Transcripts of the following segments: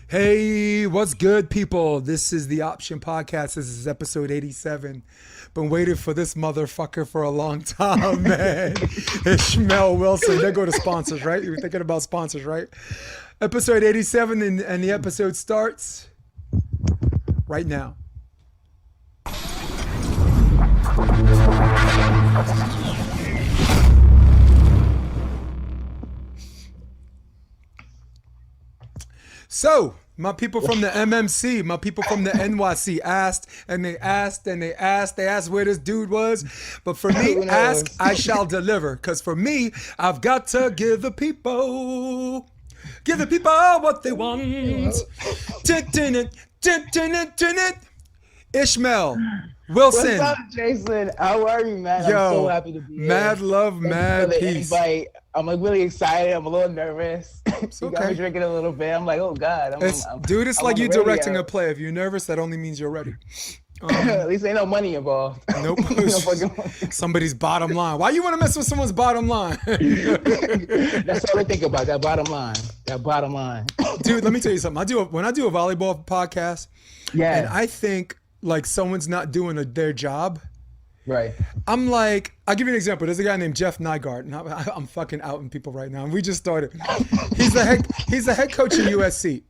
Hey, what's good, people? This is the Option Podcast. This is episode 87. Been waiting for this motherfucker for a long time, man. Ishmail Wilson. They go to sponsors, right? You were thinking about sponsors, right? Episode 87, and the episode starts right now. So, my people from the MMC, my people from the NYC asked where this dude was. But for me, ask, I shall deliver. Because for me, I've got to give the people what they want. Ishmael Wilson. What's up, Jason? How are you, man? Yo, I'm so happy to be here. Mad love, mad peace. Invite. I'm like really excited. I'm a little nervous. You got me drinking a little bit. I'm like, oh God. Dude, it's like you directing a play. If you're nervous, that only means you're ready. At least ain't no money involved. Nope. Somebody's bottom line. Why you want to mess with someone's bottom line? That's all I think about, that bottom line. That bottom line. Dude, let me tell you something. When I do a volleyball podcast, yeah, and I think like someone's not doing their job, right. I'm like, I'll give you an example. There's a guy named Jeff Nygaard, and I'm fucking outing people right now. And we just started. He's the head coach at USC.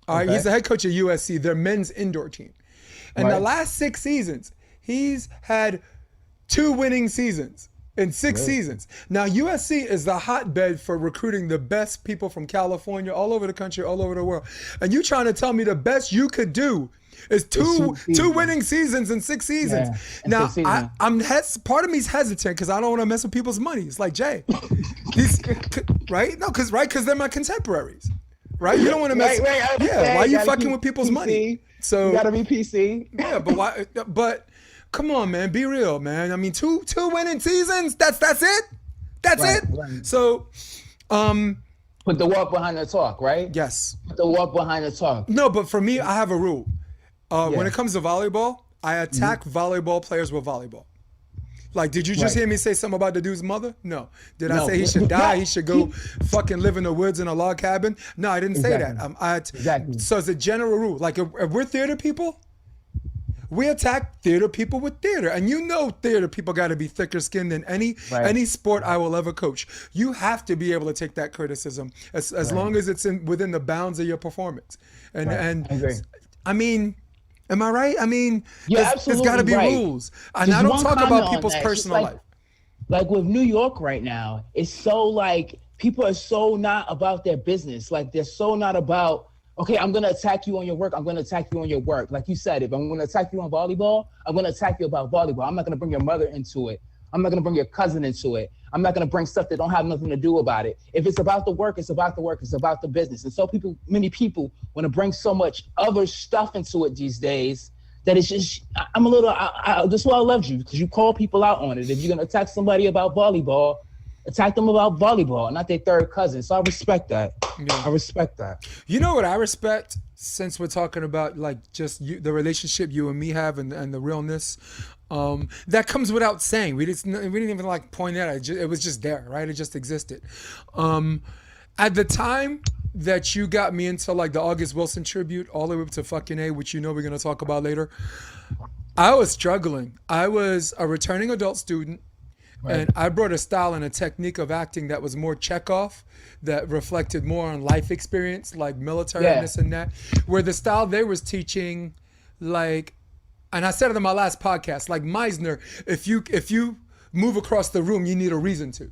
All right, okay. He's the head coach at USC, their men's indoor team. And the last 6 seasons, he's had 2 winning seasons in 6 seasons. Now, USC is the hotbed for recruiting the best people from California, all over the country, all over the world. And you trying to tell me the best you could do is two winning seasons in 6 seasons. Yeah, now, I'm part of me's hesitant because I don't want to mess with people's money. It's like, Jay, right? No, because they're my contemporaries, right? You don't want to mess. Yeah, why are you fucking with people's money? So you gotta be PC. Yeah, but why? But come on, man, be real, man. I mean, two winning seasons. That's it. That's it. Right. So, put the walk behind the talk, right? Yes. Put the walk behind the talk. No, but for me, I have a rule. When it comes to volleyball, I attack volleyball players with volleyball. Like, did you just hear me say something about the dude's mother? No. Did I say he should die? He should go fucking live in the woods in a log cabin? No, I didn't say that. Exactly. So it's a general rule. Like, if we're theater people, we attack theater people with theater. And you know theater people got to be thicker skinned than any sport I will ever coach. You have to be able to take that criticism as long as it's within the bounds of your performance. And I agree. I mean, am I right? I mean, there's got to be rules. And I don't talk about people's personal life. Like with New York right now, it's so like people are so not about their business. Like they're so not about, okay, I'm going to attack you on your work. I'm going to attack you on your work. Like you said, if I'm going to attack you on volleyball, I'm going to attack you about volleyball. I'm not going to bring your mother into it. I'm not going to bring your cousin into it. I'm not going to bring stuff that don't have nothing to do about it. If it's about the work, it's about the work. It's about the business. And so many people want to bring so much other stuff into it these days that it's just, I'm a little, that's why I loved you, because you call people out on it. If you're going to attack somebody about volleyball, attack them about volleyball, not their third cousin. So I respect that. Yeah. I respect that. You know what I respect, since we're talking about like just the relationship you and me have and the realness, that comes without saying. We didn't even like point it out. It was just there, right? It just existed. At the time that you got me into like the August Wilson tribute all the way up to fucking A, which you know we're going to talk about later, I was struggling. I was a returning adult student. Right. And I brought a style and a technique of acting that was more Chekhov, that reflected more on life experience, like military and this and that, where the style they was teaching, like, and I said it in my last podcast, like Meisner, if you move across the room, you need a reason to.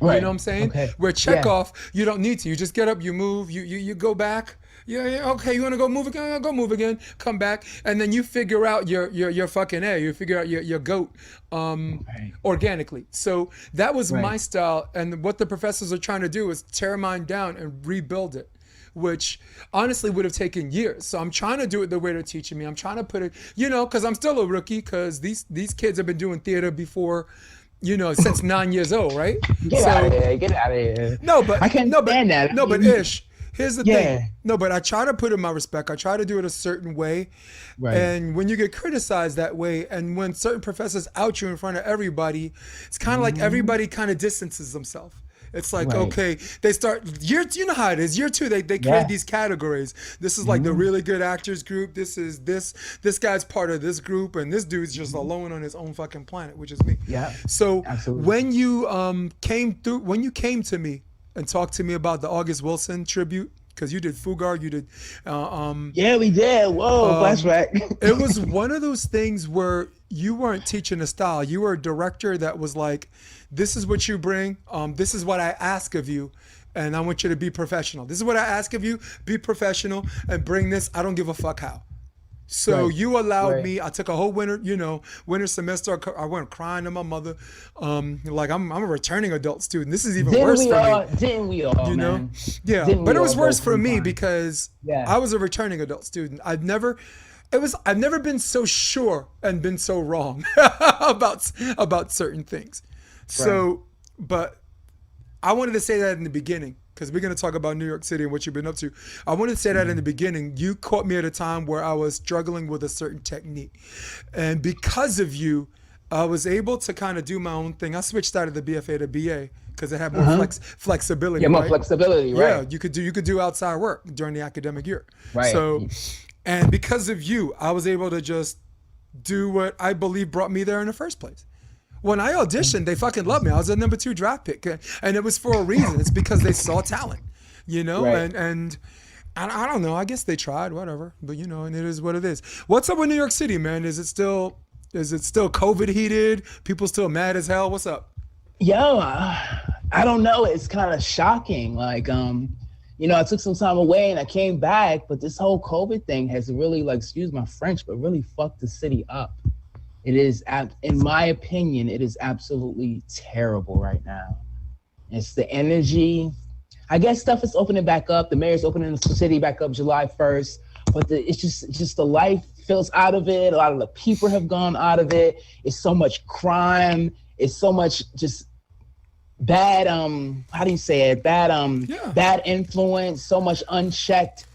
Right. You know what I'm saying? Okay. Where Chekhov, you don't need to. You just get up, you move, you go back. Yeah, okay, you want to go move again? Go move again, come back, and then you figure out your fucking A. You figure out your goat organically. So that was my style, and what the professors are trying to do is tear mine down and rebuild it, which honestly would have taken years. So I'm trying to do it the way they're teaching me. I'm trying to put it, because I'm still a rookie, because these kids have been doing theater before, since 9 years old, right? Get out of here. No, but I can't stand that. No, but Ish, here's the thing. No, but I try to put in my respect. I try to do it a certain way. Right. And when you get criticized that way, and when certain professors out you in front of everybody, it's kind of like everybody kind of distances themselves. It's like, Right. okay, they start you know how it is. Year 2, they create Yeah. these categories. This is like the really good actors group. This is this guy's part of this group, and this dude's just alone on his own fucking planet, which is me. Yeah, So absolutely. when you came to me and talked to me about the August Wilson tribute, because you did Fugard, you did Yeah, we did. Whoa, flashback. it was one of those things where you weren't teaching a style. You were a director that was like, this is what you bring. This is what I ask of you. And I want you to be professional. This is what I ask of you. Be professional and bring this. I don't give a fuck how. So Right. you allowed Right. me. I took a whole winter semester. I went crying to my mother. Like I'm a returning adult student. This is even worse for me. Didn't we all, You know? man? Yeah, Didn't but we it was all worse go for through me fine? because Yeah. I was a returning adult student. I've never been so sure and been so wrong about certain things. So, but I wanted to say that in the beginning because we're going to talk about New York City and what you've been up to. I wanted to say that in the beginning. You caught me at a time where I was struggling with a certain technique, and because of you, I was able to kind of do my own thing. I switched out of the BFA to BA because it had more flexibility. Yeah, more right? flexibility, right? Yeah, you could do outside work during the academic year. Right. So, and because of you, I was able to just do what I believe brought me there in the first place. When I auditioned, they fucking loved me. I was a number 2 draft pick, and it was for a reason. It's because they saw talent, you know. Right. And I don't know. I guess they tried, whatever. But you know, and it is what it is. What's up with New York City, man? Is it still COVID heated? People still mad as hell? What's up? Yo, I don't know. It's kind of shocking. Like, I took some time away and I came back, but this whole COVID thing has really, like, excuse my French, but really fucked the city up. It is, in my opinion, it is absolutely terrible right now. It's the energy. I guess stuff is opening back up. The mayor's opening the city back up July 1st, but it's just the life feels out of it. A lot of the people have gone out of it. It's so much crime. It's so much just bad, how do you say it? Bad influence, so much unchecked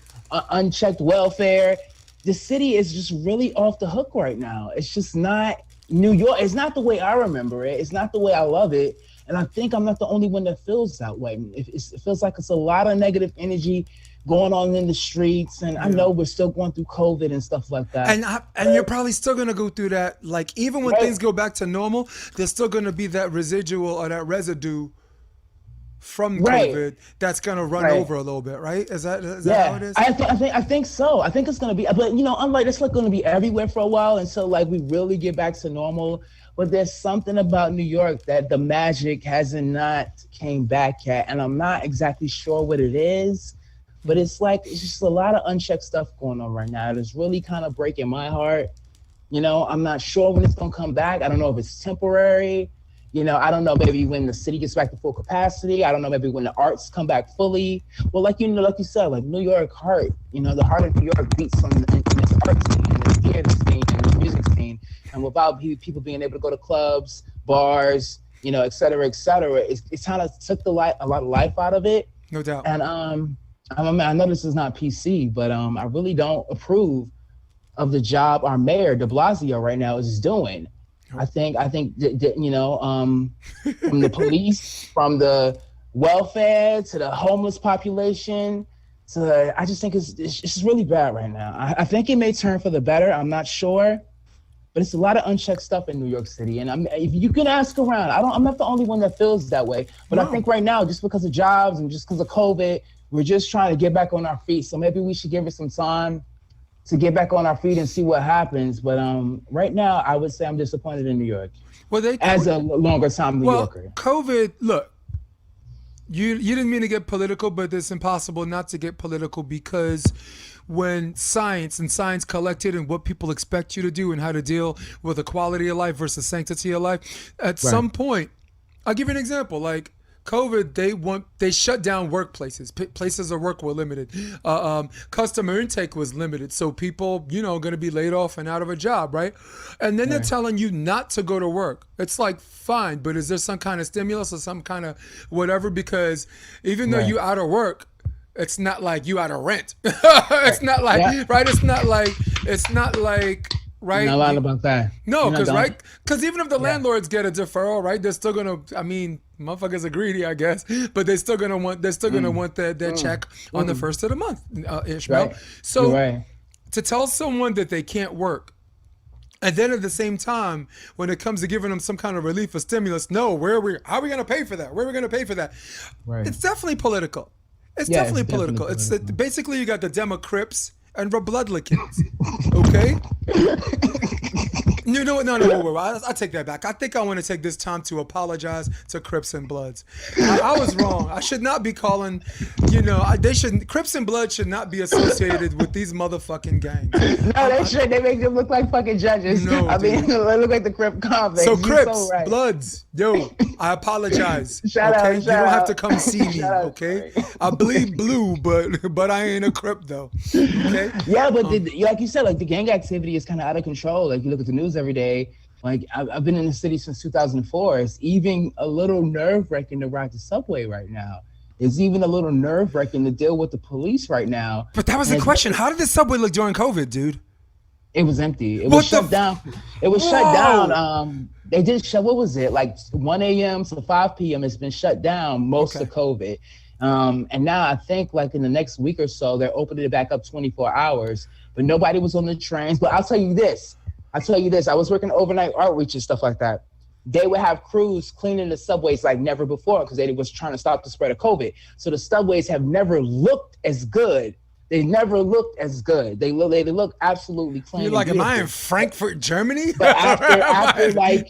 welfare. The city is just really off the hook right now. It's just not New York. It's not the way I remember it. It's not the way I love it. And I think I'm not the only one that feels that way. It feels like it's a lot of negative energy going on in the streets. And I know we're still going through COVID and stuff like that. And you're probably still going to go through that. Like, even when things go back to normal, there's still going to be that residual or that residue from COVID that's going to run over a little bit, right? Is that how it is? I think so. I think it's going to be, but unlike it's not going to be everywhere for a while until like we really get back to normal. But there's something about New York that the magic hasn't not came back yet. And I'm not exactly sure what it is, but it's just a lot of unchecked stuff going on right now. It's really kind of breaking my heart. I'm not sure when it's going to come back. I don't know if it's temporary. I don't know, maybe when the city gets back to full capacity. I don't know, maybe when the arts come back fully. Well, like you said, like New York heart, the heart of New York beats in this art scene, in this theater scene, in this music scene. And without people being able to go to clubs, bars, et cetera, it kind of took a lot of life out of it. No doubt. And I know this is not PC, but I really don't approve of the job our mayor de Blasio right now is doing. I think from the police, from the welfare to the homeless population, I just think it's just really bad right now. I think it may turn for the better. I'm not sure, but it's a lot of unchecked stuff in New York City. And if you can ask around, I'm not the only one that feels that way. But I think right now, just because of jobs and just because of COVID, we're just trying to get back on our feet. So maybe we should give it some time to get back on our feet and see what happens. But right now, I would say I'm disappointed in New York. As a longer time New Yorker. COVID, look, you didn't mean to get political, but it's impossible not to get political because when science collected and what people expect you to do and how to deal with the quality of life versus sanctity of life, at some point, I'll give you an example, like COVID, they shut down workplaces. Places of work were limited. Customer intake was limited. So people, going to be laid off and out of a job, right? And then they're telling you not to go to work. It's like, fine, but is there some kind of stimulus or some kind of whatever? Because even though you out of work, it's not like you out of rent. It's not like, right? It's not like, right? Not lying about that. No, because even if the landlords get a deferral, right, they're still gonna. Motherfuckers are greedy, I guess, but they're still gonna want their check on the first of the month, Ishmael. Right. So You're right. to tell someone that they can't work, and then at the same time, when it comes to giving them some kind of relief or stimulus, no, how are we gonna pay for that? Where are we gonna pay for that? Right. It's definitely political. It's definitely political. It's basically you got the Democrats and Republicans. Okay. You know what? No. I take that back. I think I want to take this time to apologize to Crips and Bloods. I was wrong. I should not be calling. Crips and Bloods should not be associated with these motherfucking gangs. No, they should. They make them look like fucking judges. No, they look like the Crip convicts. So You're Crips, so right. Bloods, yo, I apologize. Shout okay, out, you don't have to come see me. Shout out. Okay, I bleed blue, but I ain't a Crip though. Okay. Yeah, but like you said, like the gang activity is kind of out of control. Like you look at the news every day. Like I've been in the city since 2004. It's even a little nerve-wracking to ride the subway right now. It's even a little nerve-wracking to deal with the police right now. But that was the question. How did the subway look during COVID, dude? It was empty. It was shut down. It was shut down. They did shut. What was it? Like 1 a.m. to 5 p.m. It's been shut down most of COVID. And now I think like in the next week or so, they're opening it back up 24 hours. But nobody was on the trains. But I'll tell you this. I was working overnight outreach and stuff like that. They would have crews cleaning the subways like never before because they was trying to stop the spread of COVID. So the subways have never looked as good. They never looked as good. They look absolutely clean. You're like, am I in Frankfurt, Germany? But after like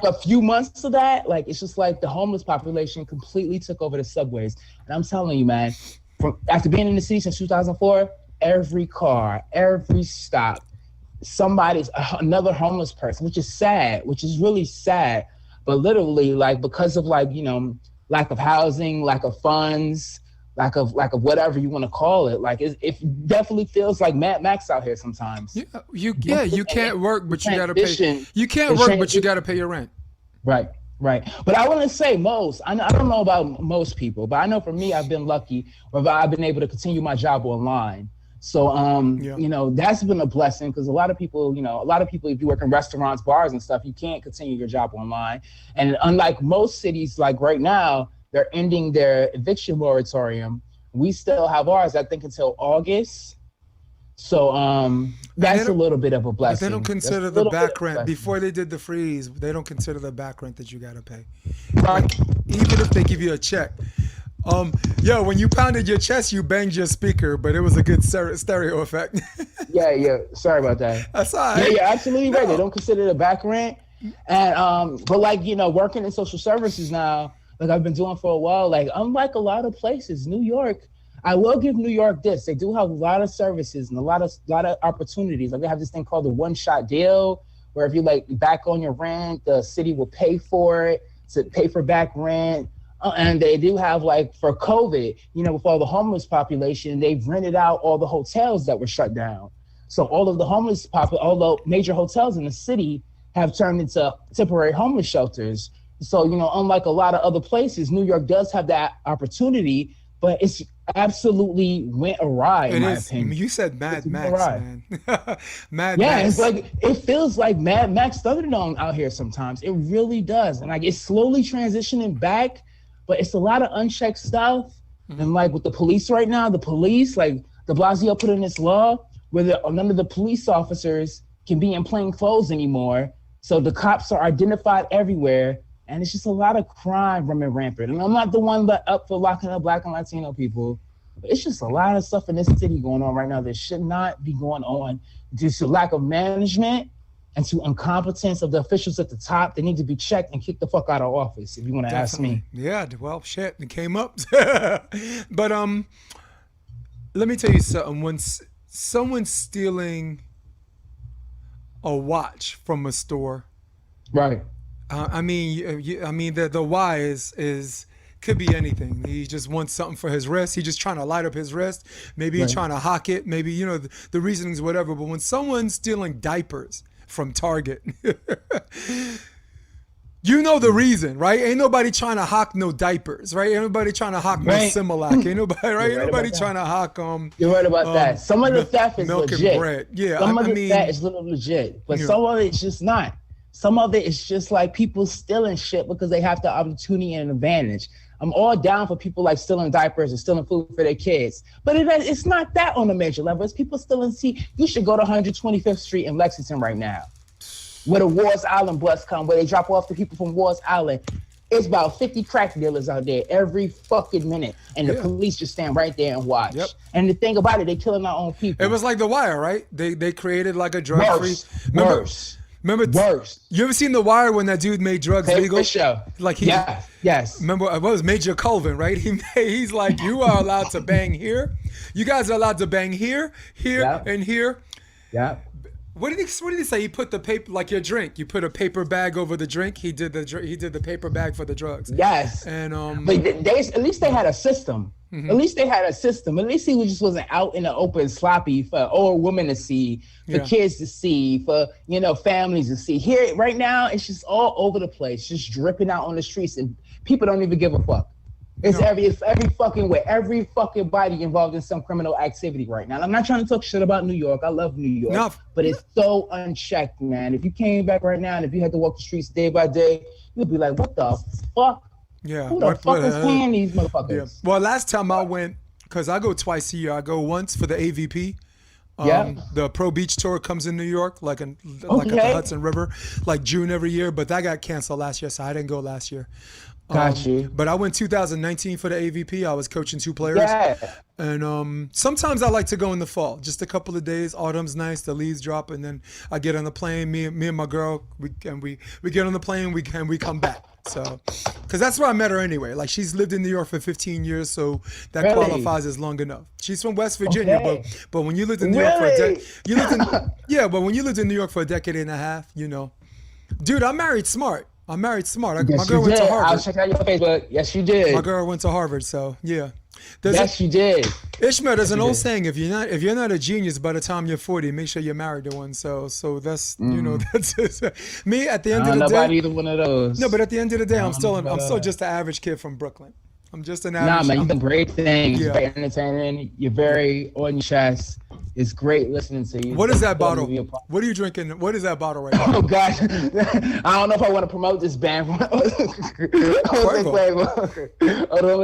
a few months of that, like it's just like the homeless population completely took over the subways. And I'm telling you, man, after being in the city since 2004, every car, every stop, somebody's another homeless person, which is really sad. But literally, like because of like lack of housing, lack of funds. Lack of whatever you want to call it, like it definitely feels like Mad Max out here sometimes. You can't work, but you gotta pay. You can't work, but you gotta pay your rent. Right. But I want to say I don't know about most people, but I know for me, I've been lucky, or I've been able to continue my job online. So that's been a blessing because a lot of people, if you work in restaurants, bars, and stuff, you can't continue your job online. And unlike most cities, like right now, they're ending their eviction moratorium. We still have ours, I think, until August. So that's a little bit of a blessing. But they don't consider the back rent. Before they did the freeze, they don't consider the back rent that you got to pay. Like, even if they give you a check. When you pounded your chest, you banged your speaker, but it was a good stereo effect. Yeah. Sorry about that. That's all right. Yeah, absolutely right. They don't consider the back rent. And but like, working in social services now, like I've been doing for a while, like unlike a lot of places, New York, I will give New York this. They do have a lot of services and a lot of opportunities. Like they have this thing called the one-shot deal, where if you like back on your rent, the city will pay for it to pay for back rent. And they do have like for COVID, with all the homeless population, they've rented out all the hotels that were shut down. So all of the all the major hotels in the city have turned into temporary homeless shelters. So, unlike a lot of other places, New York does have that opportunity, but it's absolutely went awry, in my opinion. You said Mad Max, man. Mad Max. Yeah, it's like, it feels like Mad Max Thunderdome out here sometimes. It really does. And like, it's slowly transitioning back, but it's a lot of unchecked stuff. Mm-hmm. And like with the police right now, like de Blasio put in this law where none of the police officers can be in plain clothes anymore. So the cops are identified everywhere. And it's just a lot of crime running rampant. And I'm not the one up for locking up Black and Latino people. But it's just a lot of stuff in this city going on right now that should not be going on due to lack of management and to incompetence of the officials at the top. They need to be checked and kicked the fuck out of office, if you want to ask me. Yeah, well, shit, it came up. But let me tell you something. When someone's stealing a watch from a store, right? The why is could be anything. He just wants something for his wrist. He's just trying to light up his wrist. Maybe he's trying to hawk it. Maybe, the reasonings, whatever. But when someone's stealing diapers from Target, the reason, right? Ain't nobody trying to hawk no diapers, right? Ain't nobody trying to hawk no Similac. Ain't nobody, right? Ain't nobody trying to hawk You're right about that. Some of the theft is milk legit. And bread. Yeah, some of the theft is a little legit, but some of it's just not. Some of it is just like people stealing shit because they have the opportunity and advantage. I'm all down for people like stealing diapers and stealing food for their kids. But it's not that on a major level. It's people stealing You should go to 125th Street in Lexington right now, where the Wars Island bus come, where they drop off the people from Wars Island. It's about 50 crack dealers out there every fucking minute. And the police just stand right there and watch. Yep. And the thing about it, they killing our own people. It was like The Wire, right? They created like a drug-free... Remember, worse. You ever seen The Wire when that dude made drugs legal? Show. Like yes. Remember, what was Major Colvin, right? He's like, you are allowed to bang here. You guys are allowed to bang here, and here. Yeah. What did he say? He put the paper, like your drink. You put a paper bag over the drink. He did the paper bag for the drugs. Yes. And but at least they had a system. Mm-hmm. At least they had a system. At least he just wasn't out in the open sloppy for old women to see, for kids to see, for families to see. Here right now, it's just all over the place, just dripping out on the streets, and people don't even give a fuck. It's every fucking way, every fucking body involved in some criminal activity right now. And I'm not trying to talk shit about New York. I love New York, but it's so unchecked, man. If you came back right now and if you had to walk the streets day by day, you'd be like, what the fuck? Yeah. Who the fuck is paying these motherfuckers? Yeah. Well, last time I went, because I go twice a year. I go once for the AVP. The Pro Beach Tour comes in New York, like at the Hudson River, like June every year. But that got canceled last year, so I didn't go last year. Got you. But I went 2019 for the AVP. I was coaching 2 players. Yeah. And sometimes I like to go in the fall, just a couple of days. Autumn's nice, the leaves drop, and then I get on the plane. Me and my girl, we get on the plane. We come back. So, because that's where I met her anyway. Like, she's lived in New York for 15 years, so that qualifies as long enough. She's from West Virginia, but when you lived in New York for a decade, but when you lived in New York for a decade and a half, dude, I married smart. My girl went to Harvard. I'll check out your Facebook. Yes, you did. My girl went to Harvard, so yeah. Yes, you did. Ishmail, there's an old saying: if you're not a genius by the time you're 40, make sure you're married to one. So that's that's me at the end of the day. Either one of those. No, but at the end of the day, I'm still just an average kid from Brooklyn. I'm just an average. Nah, man, you've done great things. You're very entertaining. You're very on your chest. It's great listening to you. What is that bottle? What are you drinking? What is that bottle right now? Oh, gosh. I don't know if I want to promote this band. Hold on, look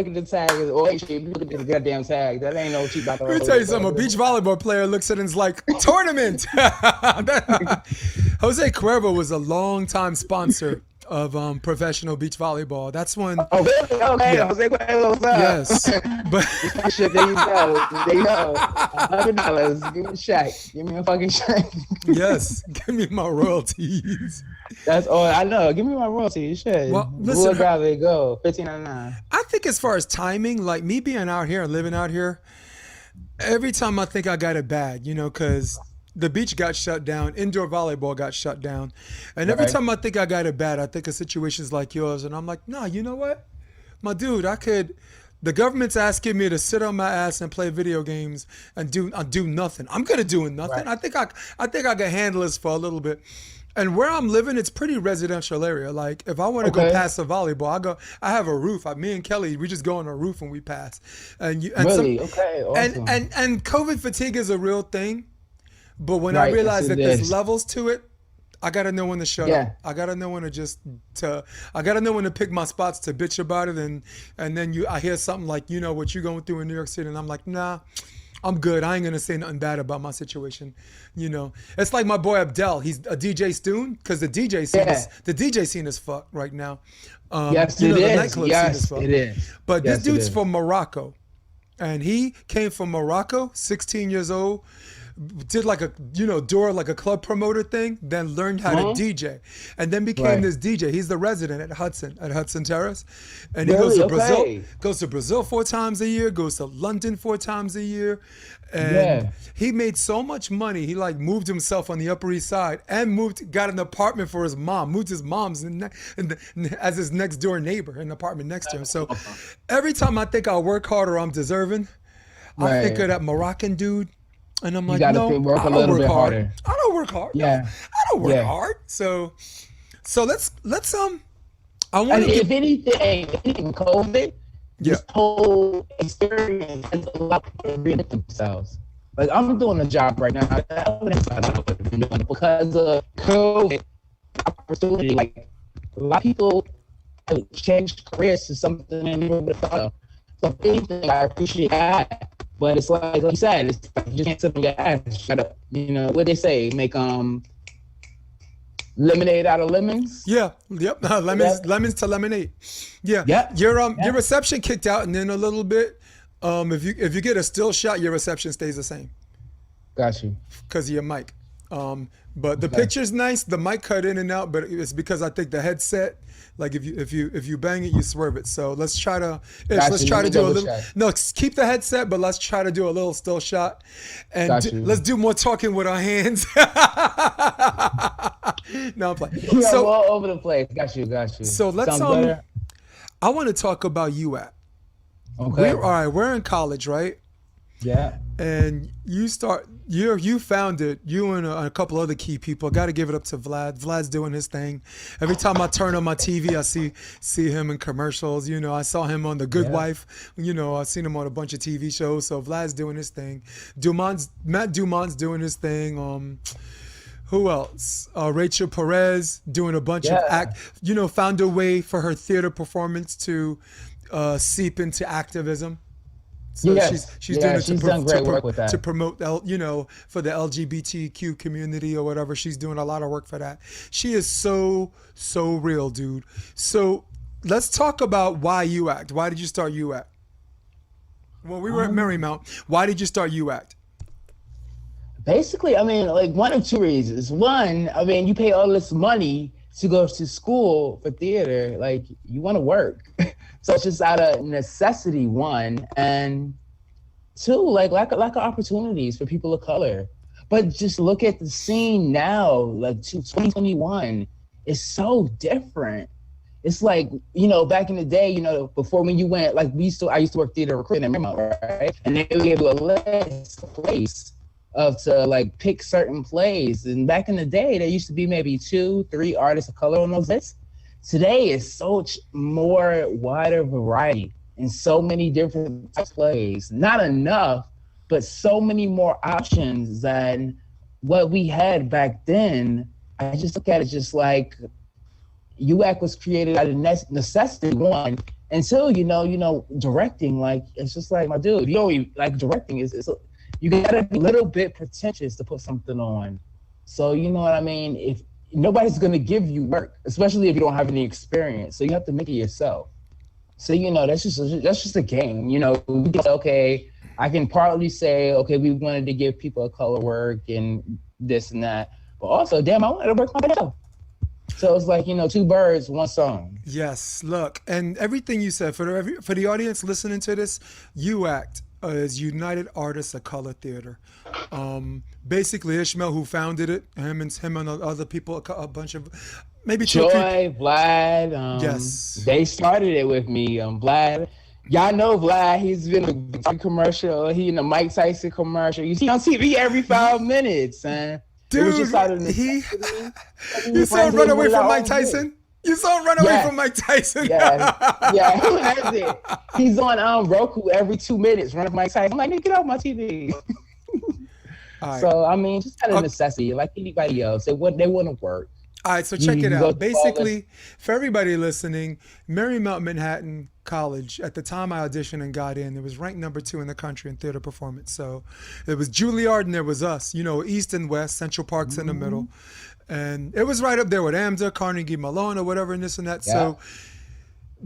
at the tag. Look at the goddamn tag. That ain't no cheap bottle. Let me tell you something. A beach volleyball player looks at it and is like, tournament. Jose Cuervo was a long-time sponsor of professional beach volleyball. That's when. Oh, really? Okay. Yeah. Jose Cuervo, what's up? Yes. But there you go. $100. Give me a check. Give me a fucking check. Yes. Give me my royalties. That's all I know. Give me my royalties. Shit. Well, listen. Go. $15.99. I think as far as timing, like me being out here and living out here, every time I think I got it bad, because the beach got shut down, indoor volleyball got shut down. And every time I think I got it bad, I think of situations like yours. And I'm like, nah, you know what? My dude, the government's asking me to sit on my ass and play video games and do nothing. I'm good at doing nothing. Right. I think I can handle this for a little bit. And where I'm living, it's pretty residential area. Like if I want to go past the volleyball, I have a roof. Me and Kelly, we just go on a roof when we pass. And awesome. And COVID fatigue is a real thing. But when I realize that there's levels to it, I gotta know when to shut up. I gotta know when I gotta know when to pick my spots to bitch about it, and then I hear something like what you're going through in New York City, and I'm like, nah, I'm good. I ain't gonna say nothing bad about my situation. It's like my boy Abdel. He's a DJ Stoon, because the DJ scene is fucked right now. Yes, it is. Yes, it is. But this dude's from Morocco, and he came from Morocco, 16 years old. Did like a like a club promoter thing, then learned how to DJ, and then became this DJ. He's the resident at Hudson Terrace, and he goes to Brazil 4 times a year, goes to London 4 times a year, and he made so much money. He like moved himself on the Upper East Side and got an apartment for his mom, moved his mom's as his next door neighbor, an apartment next to him. So every time I think I'll work hard or I'm deserving, I think of that Moroccan dude. And I'm like, no, I don't work hard. I don't work hard. Yeah. I don't work hard. So let's I want to if anything, COVID, this whole experience has a lot of people reinvent themselves. Like I'm doing a job right now because of COVID. opportunity. Like a lot of people change careers to something they never would have thought of. So if anything, I appreciate that. But it's like you said, it's like you just can't sit on your ass. Shut up. You know what they say? Make lemonade out of lemons. Yeah. Yep. Lemons to lemonade. Yeah. Yep. Your reception kicked out, and then a little bit. If you get a still shot, your reception stays the same. Got you. Because of your mic. But the picture's nice. The mic cut in and out, but it's because I think the headset, like if you bang it, you swerve it. So let's try to do a little. No, keep the headset, but let's try to do a little still shot, and let's do more talking with our hands. No, I'm playing. Yeah, so all over the place. Got you. So let's I want to talk about UACT. Okay. We're in college, right? Yeah. And you founded, you and a couple other key people. Got to give it up to Vlad. Vlad's doing his thing. Every time I turn on my TV, I see him in commercials. You know, I saw him on The Good Wife. You know, I've seen him on a bunch of TV shows. So Vlad's doing his thing. Matt Dumont's doing his thing. Who else? Rachel Perez doing a bunch of found a way for her theater performance to seep into activism. So she's doing it done great work with that. To promote, for the LGBTQ community or whatever. She's doing a lot of work for that. She is so real, dude. So let's talk about why UACT. Why did you start UACT? Well, we were at Marymount. Why did you start UACT? Basically, I mean, like one of two reasons. One, I mean, you pay all this money to go to school for theater, like you want to work. So it's just out of necessity, one, and two, like lack of opportunities for people of color. But just look at the scene now, like 2021, it's so different. It's like, back in the day, before when you went, like I used to work theater recruiting in Marymount, right? And they would give you a list of plays to like pick certain plays. And back in the day, there used to be maybe 2-3 artists of color on those lists. Today is so much more wider variety and so many different types of plays. Not enough, but so many more options than what we had back then. I just look at it just like UACT was created out of necessity, one, and two, directing, like, it's just like, my dude, like directing you gotta be a little bit pretentious to put something on. So, you know what I mean? If nobody's gonna give you work, especially if you don't have any experience. So you have to make it yourself. So, that's just a game. Okay, I can partly say, okay, we wanted to give people of color work and this and that. But also, damn, I wanted to work on myself. So it's like, two birds, one song. Yes, look, and everything you said, for the audience listening to this, UACT is United Artists of Color Theater. Basically, Ishmail, who founded it, him and other people, a bunch of, maybe Joy, Vlad. Yes. They started it with me. Vlad. Y'all know Vlad. He's been in a commercial. He in the Mike Tyson commercial. You see on TV every 5 minutes, man. Dude, you saw him run away from Mike Tyson? You saw him run away from Mike Tyson? Yeah, who has it? He's on Roku every 2 minutes, running from Mike Tyson. I'm like, get off my TV. Right. So, I mean, just out of necessity, like anybody else. They want to work. All right, so check it out. Basically, for everybody listening, Marymount Manhattan College, at the time I auditioned and got in, it was ranked number 2 in the country in theater performance. So it was Juilliard and there was us, East and West, Central Park's in the middle. And it was right up there with AMDA, Carnegie Mellon or whatever and this and that. Yeah. So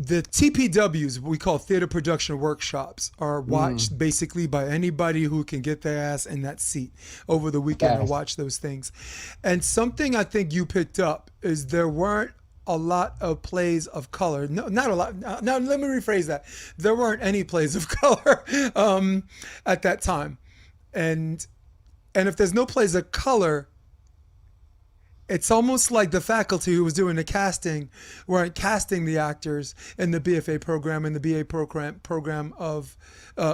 the TPWs, we call theater production workshops, are watched basically by anybody who can get their ass in that seat over the weekend and watch those things. And something I think you picked up is there weren't a lot of plays of color. No, not a lot. Now, let me rephrase that. There weren't any plays of color at that time. And if there's no plays of color, it's almost like the faculty who was doing the casting weren't casting the actors in the BFA program and the BA program of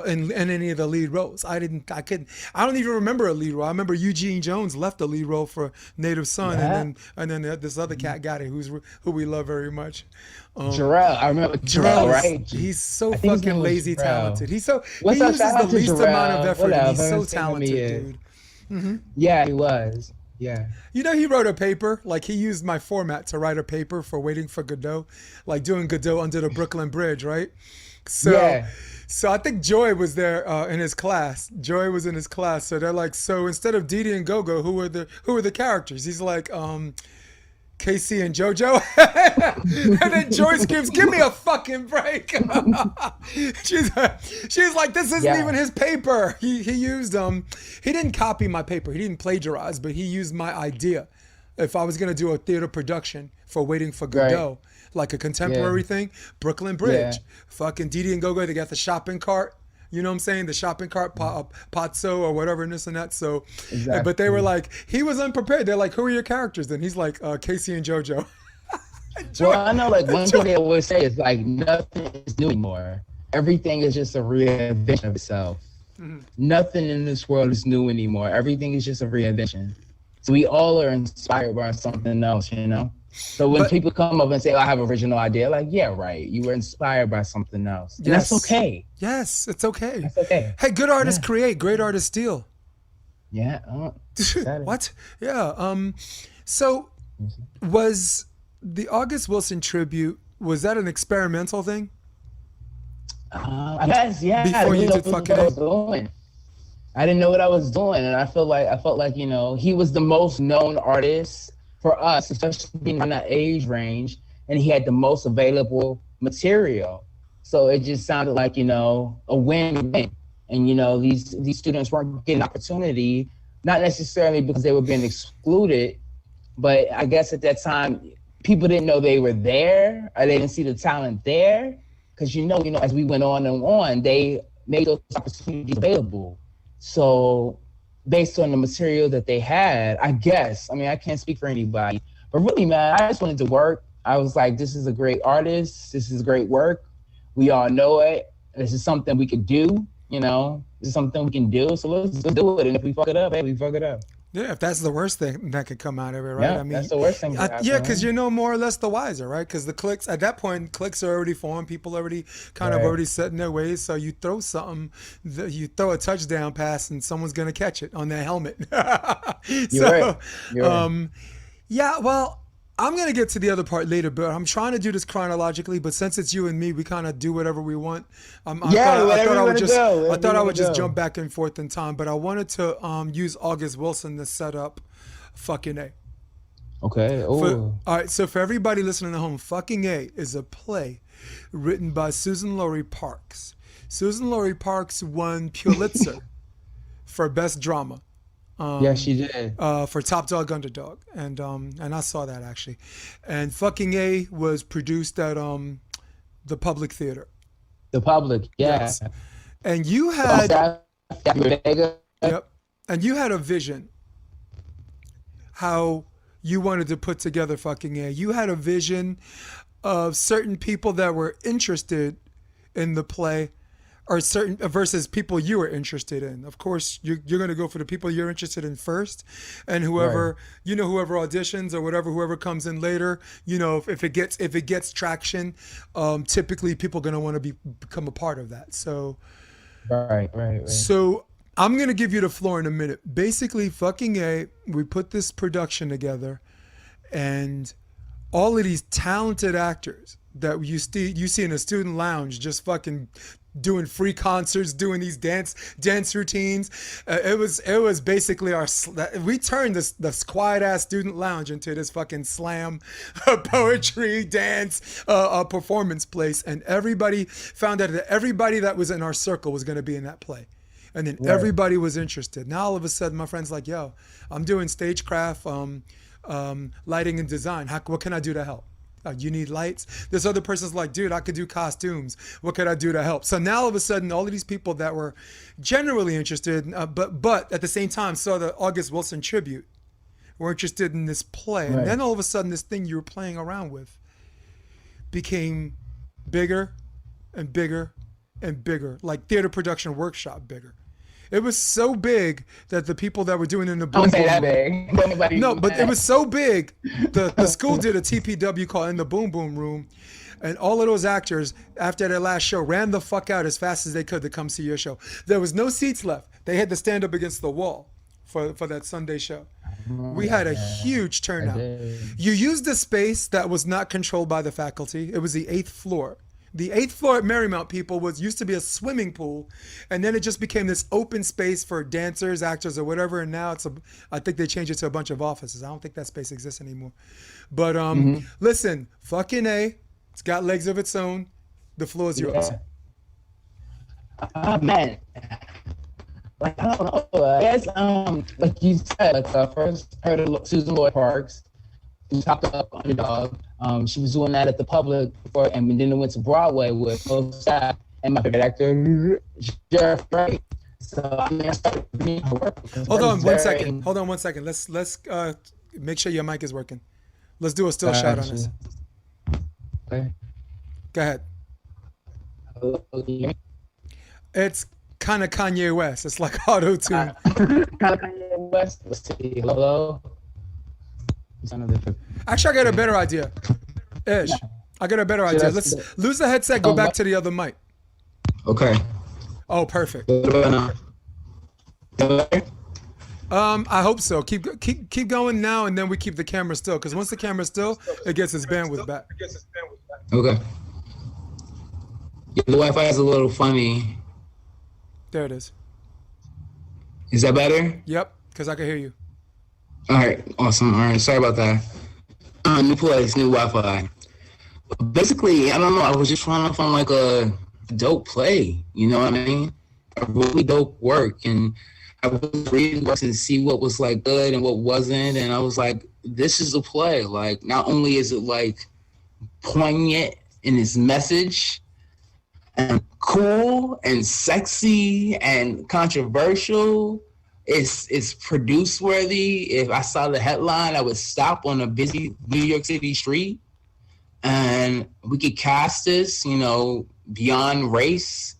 in any of the lead roles. I don't even remember a lead role. I remember Eugene Jones left the lead role for Native Son, and then this other cat got it, who we love very much. Jarrell, I remember Jarrell, right? He's so fucking lazy talented. He uses the least amount of effort. And he's so talented, dude. Yeah, he was. Yeah. You know, he wrote a paper, like he used my format to write a paper for Waiting for Godot, like doing Godot under the Brooklyn Bridge, right? So, Yeah. so I think Joy was there in his class. Joy was in his class. So they're like, so instead of Didi and Gogo, who are the characters? He's like, Casey and JoJo. And then Joy screams, "Give me a fucking break!" she's like, "This isn't even his paper. He used he didn't copy my paper. He didn't plagiarize, but he used my idea. If I was gonna do a theater production for Waiting for Godot, like a contemporary thing, Brooklyn Bridge, fucking Didi and Gogo, they got the shopping cart. You know what I'm saying? The shopping cart, Pazzo or whatever, and this and that. So, but they were like, he was unprepared. They're like, who are your characters? Then he's like, Casey and JoJo. Well, I know, like, one thing they always say is, like, nothing is new anymore. Everything is just a reinvention of itself. Mm-hmm. Nothing in this world is new anymore. Everything is just a reinvention. So we all are inspired by something else, you know? So when people come up and say, I have an original idea, like, yeah, right. You were inspired by something else. And that's okay. Yes, it's okay. That's okay. Hey, good artists create, great artists steal. Yeah. What? Yeah. So was the August Wilson tribute, was that an experimental thing? I guess, yeah. Before you did fucking I didn't know what I was doing. And I felt like, you know, he was the most known artist for us, especially being in that age range, and he had the most available material. So it just sounded like, you know, a win-win. And, you know, these students weren't getting opportunity, not necessarily because they were being excluded, but I guess at that time, people didn't know they were there, or they didn't see the talent there. Because, you know, as we went on and on, they made those opportunities available. So based on the material that they had, I guess, I mean, I can't speak for anybody, but really, man, I just wanted to work. I was like, this is a great artist. This is great work. We all know it. This is something we could do, you know, this is something we can do. So let's do it. And if we fuck it up, hey, we fuck it up. Yeah, if that's the worst thing that could come out of it, right? Yeah, I mean, that's the worst thing. Yeah, because you know more or less the wiser, right? Because the clicks, at that point, clicks are already formed. People already kind of already set in their ways. So you throw something, you throw a touchdown pass, and someone's going to catch it on their helmet. You're right. Yeah, well, I'm going to get to the other part later, but I'm trying to do this chronologically, but since it's you and me, we kind of do whatever we want. I thought I would just jump back and forth in time, but I wanted to use August Wilson to set up Fucking A. Okay. All right, so for everybody listening at home, Fucking A is a play written by Susan Laurie Parks. Susan Laurie Parks won Pulitzer for Best Drama. Yeah, she did. For Top Dog Underdog, and I saw that actually, and Fucking A was produced at the Public Theater. The Public, yeah. Yes. And you had and you had a vision how you wanted to put together Fucking A. You had a vision of certain people that were interested in the play, or certain versus people you were interested in. Of course, you're going to go for the people you're interested in first, and whoever whoever auditions or whoever comes in later, you know, if it gets traction, typically people are going to want to become a part of that. So, right. So I'm going to give you the floor in a minute. Basically, Fucking A, we put this production together, and all of these talented actors that you see in a student lounge just fucking doing free concerts, doing these dance routines. It was basically we turned this quiet ass student lounge into this fucking slam poetry dance performance place, and everybody found out that everybody that was in our circle was going to be in that play. And then everybody was interested. Now all of a sudden my friend's like, yo, I'm doing stagecraft, lighting and design. What can I do to help? You need lights? This other person's like, dude, I could do costumes. What could I do to help? So now all of a sudden, all of these people that were generally interested, but at the same time saw the August Wilson tribute, were interested in this play. And then all of a sudden, this thing you were playing around with became bigger and bigger and bigger, like theater production workshop bigger. It was so big that the people that were doing it in the boom boom room, no, but it was so big. The school did a TPW called In the Boom Boom Room, and all of those actors after their last show ran the fuck out as fast as they could to come see your show. There was no seats left. They had to stand up against the wall for that Sunday show. We had a huge turnout. You used a space that was not controlled by the faculty. It was the 8th floor. The 8th floor at Marymount, people, used to be a swimming pool, and then it just became this open space for dancers, actors, or whatever. And now I think they changed it to a bunch of offices. I don't think that space exists anymore. But listen, fucking A, it's got legs of its own. The floor is yours. Man, like I don't know. I guess like you said, like first heard of Susan Lloyd Parks. She talked about Underdog. She was doing that at the Public before, and then it went to Broadway with both staff and my favorite actor, Jeff Wright. So I mean, I started reading her work. Hold on one second. Let's make sure your mic is working. Let's do a still shot on this. Okay. Go ahead. It's kind of Kanye West. It's like auto tune. Kind of Kanye West. Let's see. Hello. Actually, I got a better idea. Ish, I got a better idea. Let's lose the headset. Go back to the other mic. Okay. Oh, perfect. I hope so. Keep going now, and then we keep the camera still. Because once the camera's still, it gets its bandwidth back. Okay. Yeah, the Wi-Fi is a little funny. There it is. Is that better? Yep, because I can hear you. All right, awesome. All right, sorry about that. New place, new Wi-Fi. Basically, I don't know. I was just trying to find like a dope play. You know what I mean? A really dope work, and I was reading books and see what was like good and what wasn't, and I was like, this is a play. Like, not only is it like poignant in its message, and cool and sexy and controversial. It's produce worthy. If I saw the headline, I would stop on a busy New York City street, and we could cast this, you know, beyond race,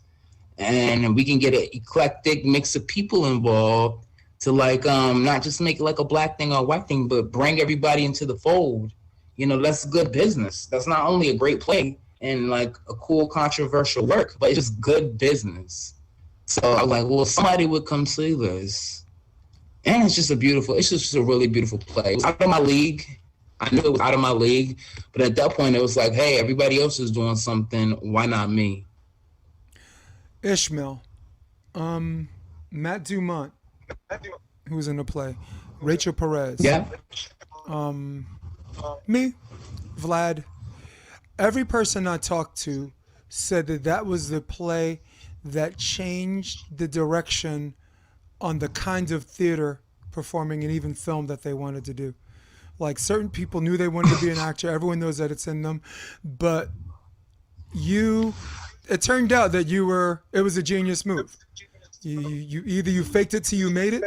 and we can get an eclectic mix of people involved to like not just make it like a black thing or a white thing, but bring everybody into the fold. You know, that's good business. That's not only a great play and like a cool controversial work, but it's just good business. So I was like, well, somebody would come see this. And it's just a really beautiful play. It was out of my league. I knew it was out of my league. But at that point, it was like, hey, everybody else is doing something. Why not me? Ishmael. Matt Dumont, who was in the play. Rachel Perez. Yeah. Me. Vlad. Every person I talked to said that was the play that changed the direction on the kinds of theater, performing, and even film that they wanted to do. Like, certain people knew they wanted to be an actor. Everyone knows that it's in them. But it turned out that it was a genius move. You either you faked it till you made it,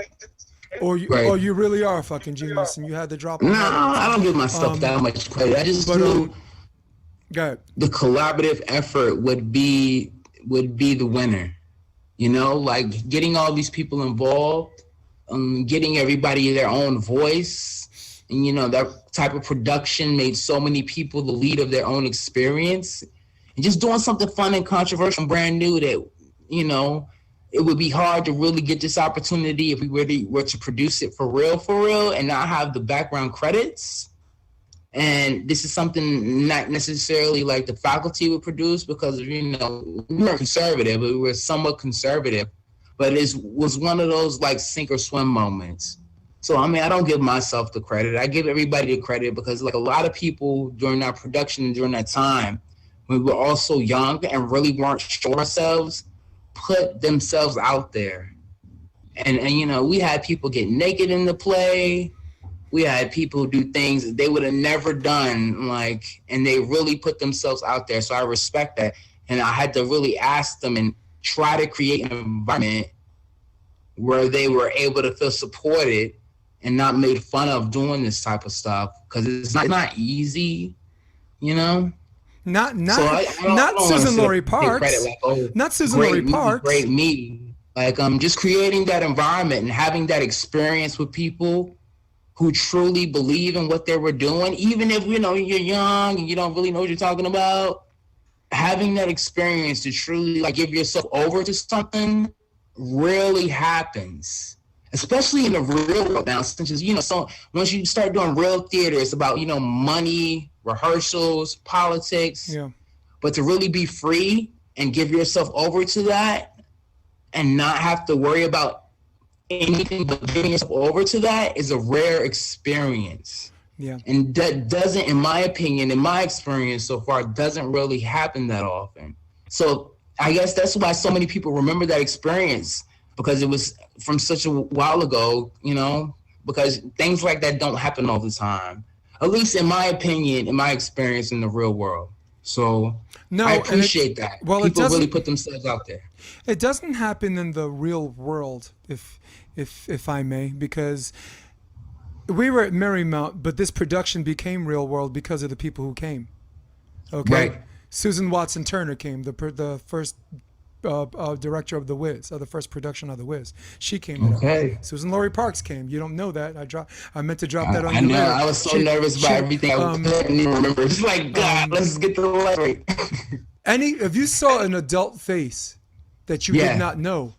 or you really are a fucking genius and you had to drop it. No, I don't give myself that much credit. I just knew the collaborative effort would be the winner. You know, like getting all these people involved, getting everybody their own voice, and you know, that type of production made so many people the lead of their own experience, and just doing something fun and controversial and brand new that, you know, it would be hard to really get this opportunity if we really were to produce it for real, and not have the background credits. And this is something not necessarily like the faculty would produce, because, you know, we weren't conservative, but we were somewhat conservative. But it was one of those like sink or swim moments. So, I mean, I don't give myself the credit. I give everybody the credit, because like a lot of people during that production, during that time, when we were all so young and really weren't sure ourselves, put themselves out there. And you know, we had people get naked in the play. We had people do things that they would have never done, like, and they really put themselves out there. So I respect that. And I had to really ask them and try to create an environment where they were able to feel supported and not made fun of doing this type of stuff. Because it's not easy, you know? Not Susan Laurie Parks. Not Susan Laurie Parks. Great meeting. Like, just creating that environment and having that experience with people who truly believe in what they were doing, even if, you know, you're young and you don't really know what you're talking about. Having that experience to truly like give yourself over to something really happens. especially in the real world now, since, so once you start doing real theater, it's about, money, rehearsals, politics. Yeah. But to really be free and give yourself over to that and not have to worry about anything but giving yourself over to that is a rare experience. Yeah. And that doesn't, in my opinion, in my experience so far, doesn't really happen that often. So I guess that's why so many people remember that experience, because it was from such a while ago, because things like that don't happen all the time, at least in my opinion, in my experience in the real world. So I appreciate that. Well, people really put themselves out there. It doesn't happen in the real world, if I may, because we were at Marymount, but this production became real world because of the people who came. Okay. Right. Susan Watson Turner came, the first director of The Wiz, the first production of The Wiz. She came. Okay. Susan Laurie Parks came. You don't know that. I meant to drop that on you. I know. Later. I was so nervous about everything. I couldn't even remember. It's like, God, let's get to the library. If you saw an adult face that you did not know,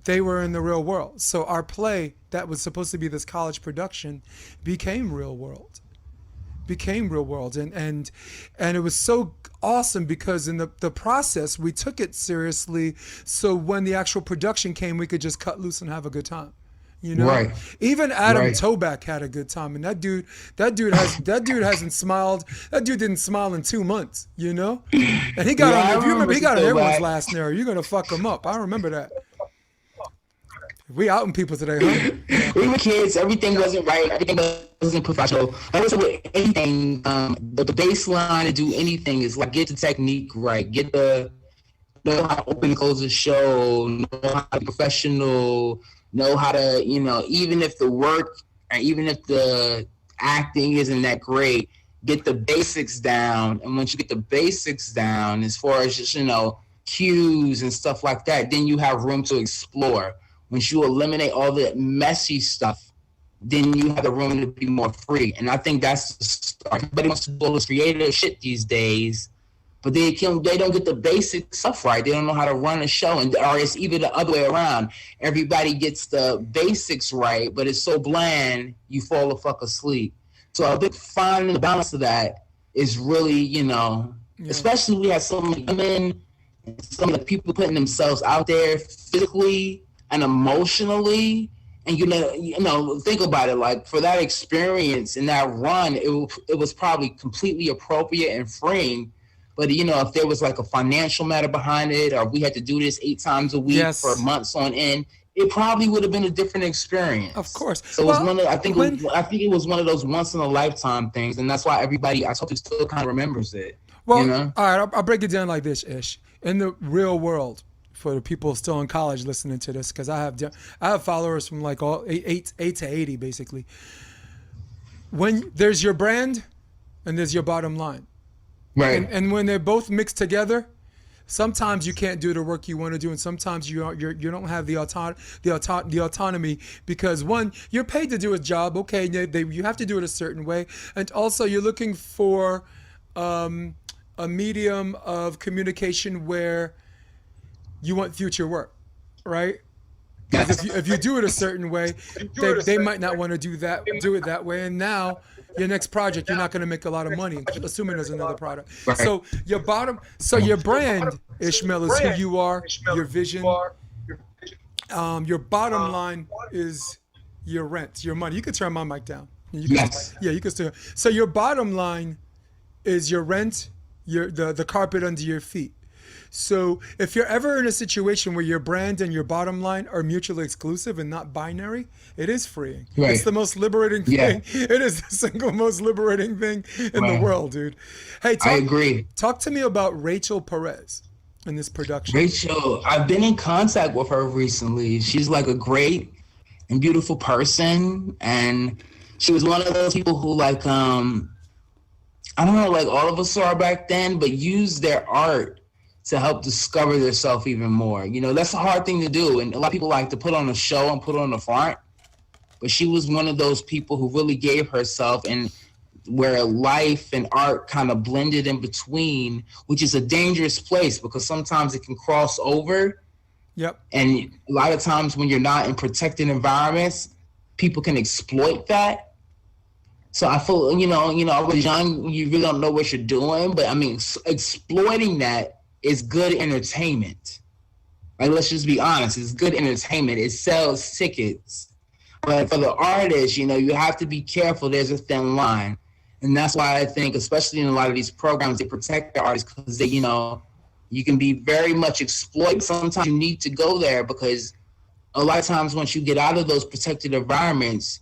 they were in the real world. So our play that was supposed to be this college production became real world. And it was so awesome because in the process we took it seriously, so when the actual production came we could just cut loose and have a good time, Right. Even Adam Toback had a good time, and that dude hasn't smiled. That dude didn't smile in 2 months, and he got if you remember, he got on everyone's last nerve. You're gonna fuck him up. I remember that. We outing people today, huh? We were kids. Everything wasn't right. Everything wasn't professional. I was with anything. The baseline to do anything is like get the technique right. Know how to open and close a show. Know how to be professional. Know how to, even if the work or even if the acting isn't that great, get the basics down. And once you get the basics down, as far as just, cues and stuff like that, then you have room to explore. Once you eliminate all the messy stuff, then you have the room to be more free. And I think that's the start. Everybody wants to do all this creative shit these days, but they don't get the basic stuff right. They don't know how to run a show, or it's either the other way around. Everybody gets the basics right, but it's so bland, you fall the fuck asleep. So I think finding the balance of that is really, especially we have so many women, some of the people putting themselves out there physically and emotionally, and think about it, like for that experience and that run, it was probably completely appropriate and freeing. But if there was like a financial matter behind it, or we had to do this 8 times a week for months on end, it probably would have been a different experience. Of course. So it was I think it was one of those once in a lifetime things, and that's why everybody I hope still kind of remembers it. Well, all right, I'll break it down like this, Ish. In the real world, for the people still in college listening to this, because I have followers from like all 8 to 80 basically. When there's your brand and there's your bottom line, right? And when they're both mixed together, sometimes you can't do the work you want to do, and sometimes you don't have the autonomy because one, you're paid to do a job. Okay, you have to do it a certain way, and also you're looking for a medium of communication where you want future work, right? Because if you do it a certain way, they might not want to do it that way. And now your next project, you're not going to make a lot of money, assuming there's another product. Right. So your brand, Ishmael, is who you are, your vision. Your bottom line is your rent, your money. You can turn my mic down. Yes. Yeah, you can still. So your bottom line is your rent, the carpet under your feet. So if you're ever in a situation where your brand and your bottom line are mutually exclusive and not binary, it is freeing. Right. It's the most liberating thing. Yeah. It is the single most liberating thing in the world, dude. Hey, I agree. Talk to me about Rachel Perez in this production. Rachel, I've been in contact with her recently. She's like a great and beautiful person, and she was one of those people who like I don't know, like all of us saw back then, but used their art to help discover themselves even more. That's a hard thing to do. And a lot of people like to put on a show and put on the front. But she was one of those people who really gave herself, and where life and art kind of blended in between, which is a dangerous place because sometimes it can cross over Yep. And a lot of times when you're not in protected environments, people can exploit that. So I feel, I was young, you really don't know what you're doing. But I mean, exploiting that is good entertainment. Like, let's just be honest, it's good entertainment. It sells tickets. But for the artist, you have to be careful. There's a thin line. And that's why I think, especially in a lot of these programs, they protect the artists because they, you can be very much exploited. Sometimes you need to go there because a lot of times once you get out of those protected environments,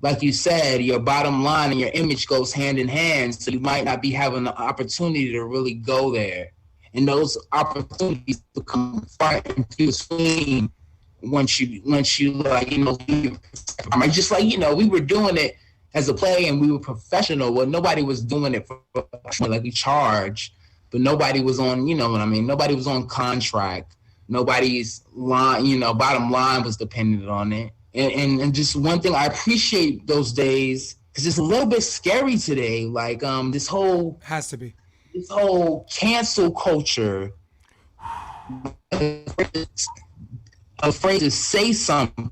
like you said, your bottom line and your image goes hand in hand. So you might not be having the opportunity to really go there. And those opportunities become far and few between once you just like, we were doing it as a play and we were professional. Well, nobody was doing it for like we charge, but nobody was on, nobody was on contract. Nobody's line, bottom line was dependent on it. And just one thing, I appreciate those days because it's a little bit scary today. Like this whole has to be this whole cancel culture. Afraid to say something,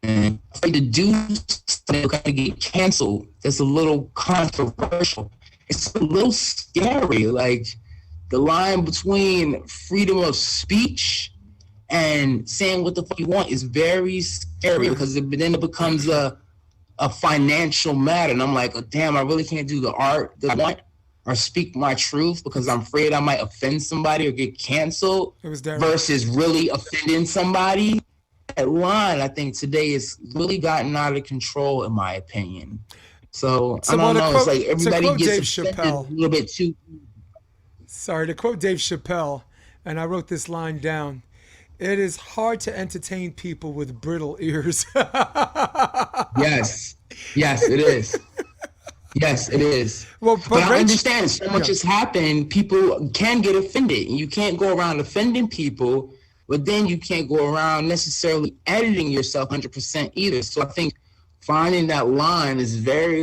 afraid to do something, going to get canceled. That's a little controversial. It's a little scary. Like the line between freedom of speech and saying what the fuck you want is very scary because then it becomes a financial matter. And I'm like, oh, damn, I really can't do the art that I want or speak my truth because I'm afraid I might offend somebody or get canceled versus really offending somebody. That line, I think, today is really gotten out of control, in my opinion. So I don't know. It's like everybody gets offended a little bit too. Sorry, to quote Dave Chappelle, and I wrote this line down. It is hard to entertain people with brittle ears. Yes, it is. Yes, it is. Well, but I understand so much has happened. People can get offended. You can't go around offending people, but then you can't go around necessarily editing yourself 100% either. So I think finding that line is very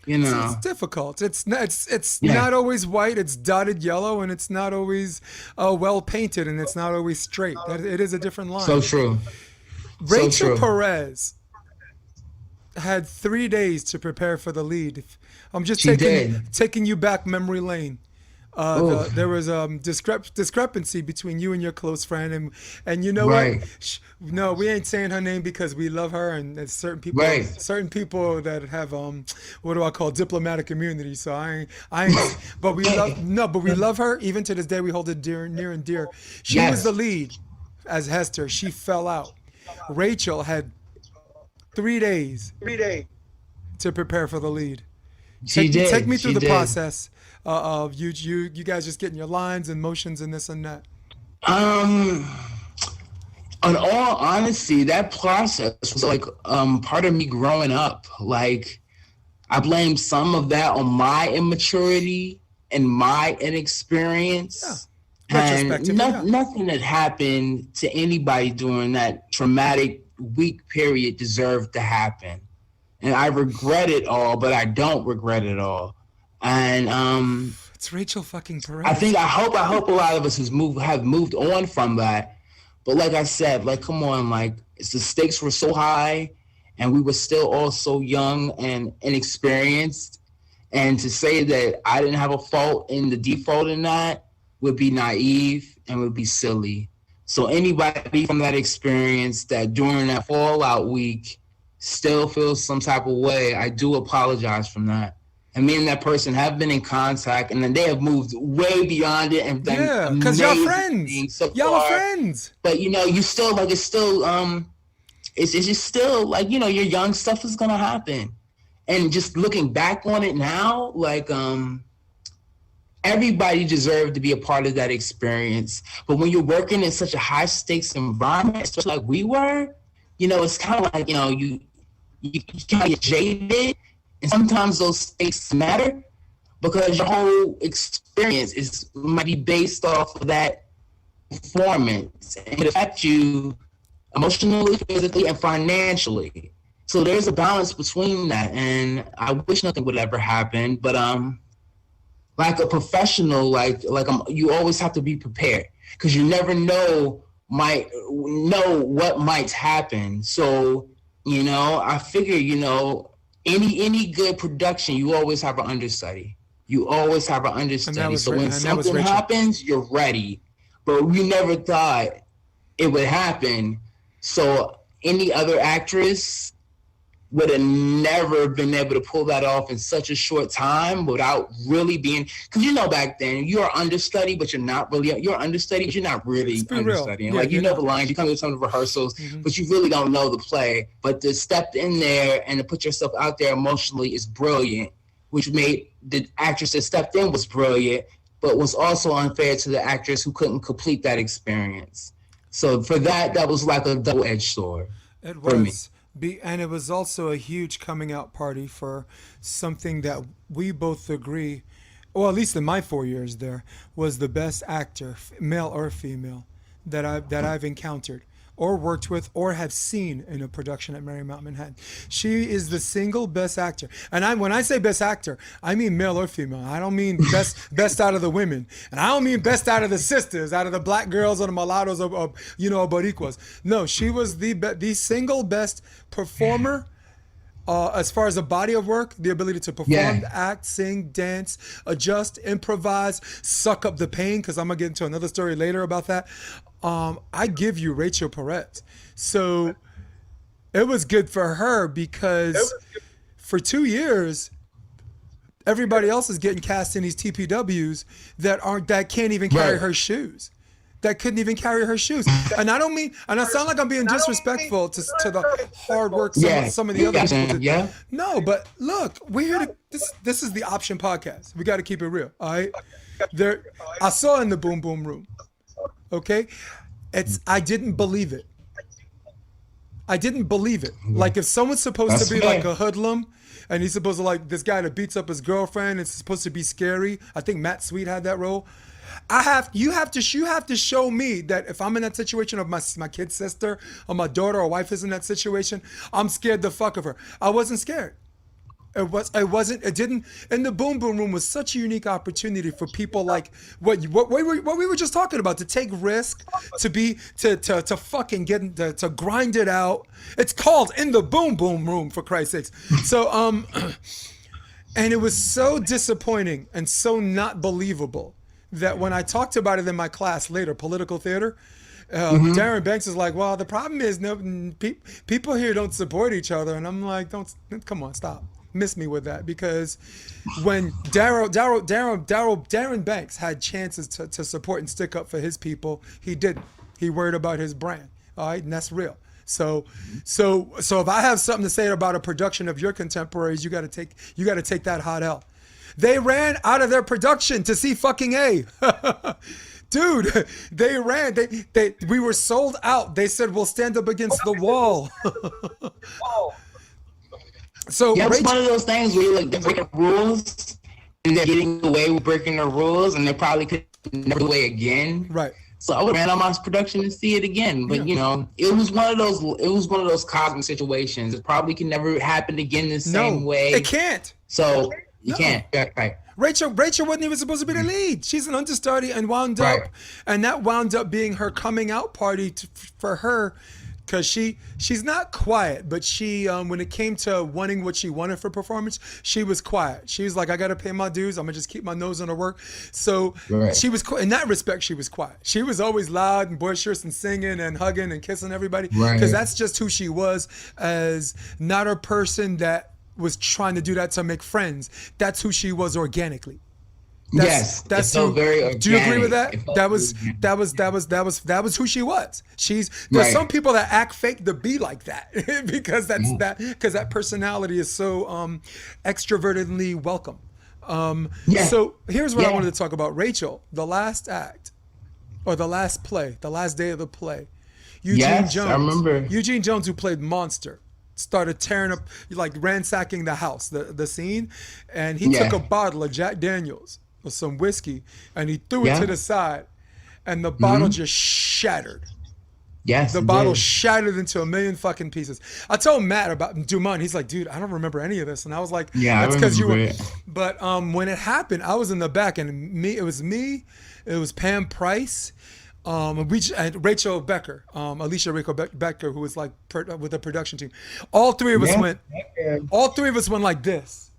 it's difficult. It's not always white. It's dotted yellow, and it's not always well painted, and it's not always straight. It is a different line. So true. Rachel Perez had 3 days to prepare for the lead. I'm just taking you back memory lane. There was discrepancy between you and your close friend, and you know what? No, we ain't saying her name because we love her, and there's certain people that have what do I call diplomatic immunity. So I ain't. But we love her. Even to this day, we hold it near and dear. She was the lead as Hester. She fell out. Rachel had 3 days to prepare for the lead. Take me through the process of you guys just getting your lines and motions and this and that. In all honesty, that process was like part of me growing up. Like I blame some of that on my immaturity and my inexperience. And nothing that happened to anybody during that traumatic week period deserved to happen. And I regret it all, but I don't regret it all. And it's Rachel fucking Perez. I hope a lot of us have moved on from that. But like I said, like come on, like the stakes were so high and we were still all so young and inexperienced. And to say that I didn't have a fault in the default in that would be naive and would be silly. So anybody from that experience that during that fallout week still feels some type of way, I do apologize from that. And me and that person have been in contact, and then they have moved way beyond it and done because y'all friends. So y'all are friends. But you still like it's just still like your young stuff is gonna happen. And just looking back on it now, like everybody deserved to be a part of that experience. But when you're working in such a high stakes environment, especially like we were, it's kind of like, you kind of get jaded. And sometimes those stakes matter because your whole experience might be based off of that performance. And it affects you emotionally, physically, and financially. So there's a balance between that. And I wish nothing would ever happen. But like a professional, you always have to be prepared because you never know might know what might happen. So, you know, I figure, you know, any good production, you always have an understudy. You always have an understudy. So when something happens, you're ready. But we never thought it would happen. So any other actress would have never been able to pull that off in such a short time without really being, because you know back then you're understudy, but you're not really, you're understudy, you're not really understudying. Yeah, like you know the lines, you come to some of the rehearsals, but you really don't know the play. But to step in there and to put yourself out there emotionally is brilliant, which made the actress that stepped in was brilliant, but was also unfair to the actress who couldn't complete that experience. So for that was like a double-edged sword. It was. And it was also a huge coming out party for something that we both agree, well, at least in my 4 years there, was the best actor, male or female, that I've encountered or worked with or have seen in a production at Marymount Manhattan. She is the single best actor. And when I say best actor, I mean male or female. I don't mean best out of the women. And I don't mean best out of the sisters, out of the black girls or the mulattoes or Boricuas. No, she was the single best performer as far as a body of work, the ability to perform, act, sing, dance, adjust, improvise, suck up the pain, because I'm going to get into another story later about that. I give you Rachel Perez. So it was good for her because for 2 years, everybody else is getting cast in these TPWs that can't even carry her shoes. That couldn't even carry her shoes. And I don't mean, and I sound like I'm being disrespectful to the hard work some of the other people. Yeah. No, but look, we're here to, this is the Option Podcast. We got to keep it real. All right. I saw in the Boom Boom Room. Okay. I didn't believe it. I didn't believe it. Like if someone's supposed to be like a hoodlum and he's supposed to like this guy that beats up his girlfriend, it's supposed to be scary. I think Matt Sweet had that role. You have to show me that if I'm in that situation of my kid's sister or my daughter or wife is in that situation, I'm scared the fuck of her. I wasn't scared. It didn't. And the Boom Boom Room was such a unique opportunity for people like what we were just talking about, to take risk, to fucking to grind it out. It's called In the Boom Boom Room, for Christ's sakes. So and it was so disappointing and so not believable that when I talked about it in my class later, political theater, Darren Banks is like, well, the problem is people here don't support each other. And I'm like, come on, stop. Miss me with that, because when Darren Banks had chances to support and stick up for his people, he didn't. He worried about his brand. All right, and that's real. So if I have something to say about a production of your contemporaries, you got to take that hot L. They ran out of their production to see fucking A. Dude, they ran. We were sold out. They said, we'll stand up against the wall. So it's one of those things where you're like, they're breaking rules and they're getting away with breaking the rules, and they probably could never do it again. Right. So I would ran on my production to see it again. But you know, it was one of those cosmic situations. It probably can never happen again the same way. It can't. So you can't. Right. Rachel wasn't even supposed to be the lead. She's an understudy and wound up, and that wound up being her coming out party for her, because she's not quiet, but she when it came to wanting what she wanted for performance, she was quiet. She was like, I gotta pay my dues. I'm gonna just keep my nose on her work. So she was in that respect, she was quiet. She was always loud and boisterous and singing and hugging and kissing everybody, because that's just who she was, as not a person that was trying to do that to make friends. That's who she was organically. That's who, very organic. Do you agree with that? That was who she was. There's some people that act fake to be like that because that personality is so extrovertedly welcome. So here's what I wanted to talk about. Rachel, the last act, or the last play, the last day of the play. Eugene Jones. I remember. Eugene Jones, who played Monster, started tearing up, like ransacking the house, the scene, and he took a bottle of Jack Daniels with some whiskey and he threw it to the side, and the bottle just shattered. The bottle shattered into a million fucking pieces. I told Matt about Dumont. He's like, dude, I don't remember any of this. And I was like, that's because you were. But when it happened, I was in the back, and it was Pam Price, And Rachel Becker, Alicia Becker, who was like with the production team. All three of us went. All three of us went like this.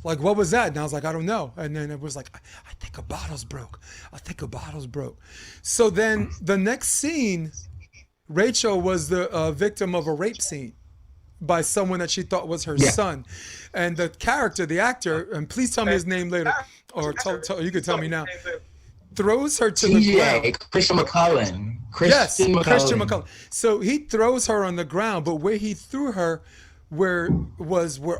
Like, what was that? And I was like, I don't know. And then it was like, I think a bottle's broke. I think a bottle's broke. So then the next scene, Rachel was the victim of a rape scene by someone that she thought was her son. And the character, the actor, and please tell me his name later, or you could tell me now, throws her to the ground. Christian McCullen. Christian McCullen. So he throws her on the ground, but where he threw her where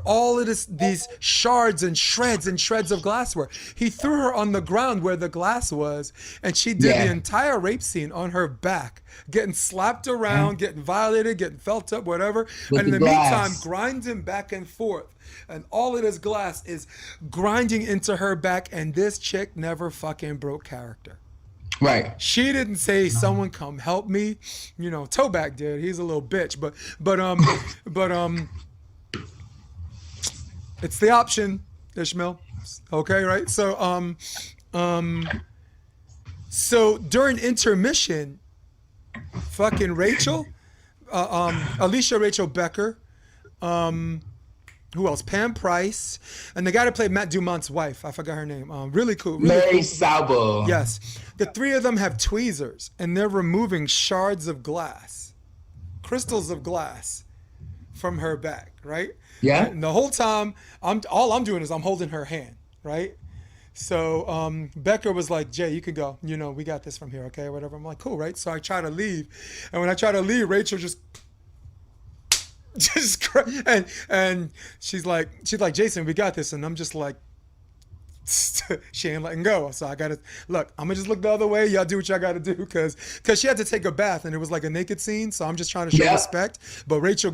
all of these shards and shreds of glass were. He threw her on the ground where the glass was, and she did the entire rape scene on her back, getting slapped around, getting violated, getting felt up, whatever. And in the meantime, grinding back and forth. And all of this glass is grinding into her back, and this chick never fucking broke character. Right. She didn't say, "Someone come help me." You know, Toback did. He's a little bitch, but it's the option, Ishmael. Okay, right? So so during intermission, fucking Rachel, Alicia Rachel Becker, who else? Pam Price, and the guy that played Matt Dumont's wife. I forgot her name. Really cool. Mary Sabo. Yes. The three of them have tweezers, and they're removing shards of glass, crystals of glass from her back, right? Yeah. And the whole time, all I'm doing is I'm holding her hand, right? So Becker was like, "Jay, you can go. You know, we got this from here, okay, or whatever." I'm like, "Cool, right?" So I try to leave, and when I try to leave, Rachel just and she's like, "Jason, we got this," and I'm just like, she ain't letting go. So I gotta look. I'm gonna just look the other way. Y'all do what y'all gotta do, because she had to take a bath and it was like a naked scene. So I'm just trying to show respect. But Rachel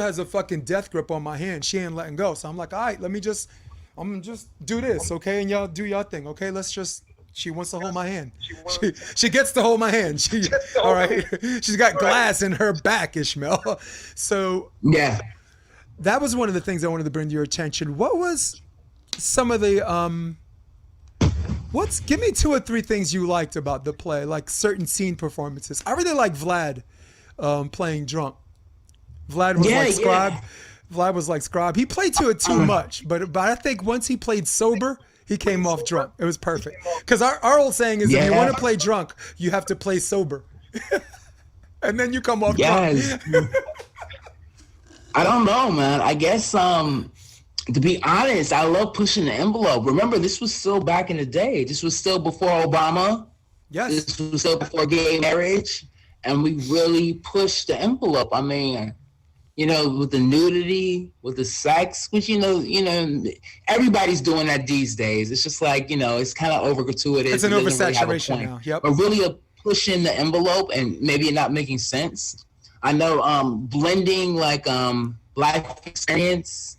has a fucking death grip on my hand. She ain't letting go. So I'm like, all right, I'm gonna just do this, okay? And y'all do y'all thing, okay? She wants to hold my hand. She gets to hold my hand. All right. She's got glass in her back, Ishmael. So that was one of the things I wanted to bring to your attention. What was some of the give me 2 or 3 things you liked about the play, like certain scene performances. I really like Vlad playing drunk. Vlad was like Scribe. Vlad was like Scribe. He played to it too much, but I think once he played sober, he came off drunk. It was perfect. Because our old saying is, if you want to play drunk, you have to play sober. And then you come off drunk. I don't know, man. I guess, to be honest, I love pushing the envelope. Remember, this was still back in the day. This was still before Obama. Yes. This was still before gay marriage. And we really pushed the envelope. I mean, you know, with the nudity, with the sex, which, you know, everybody's doing that these days. It's just like, you know, it's kind of over gratuitous. It's an oversaturation now. Yep. But really pushing the envelope and maybe not making sense. I know blending like Black experience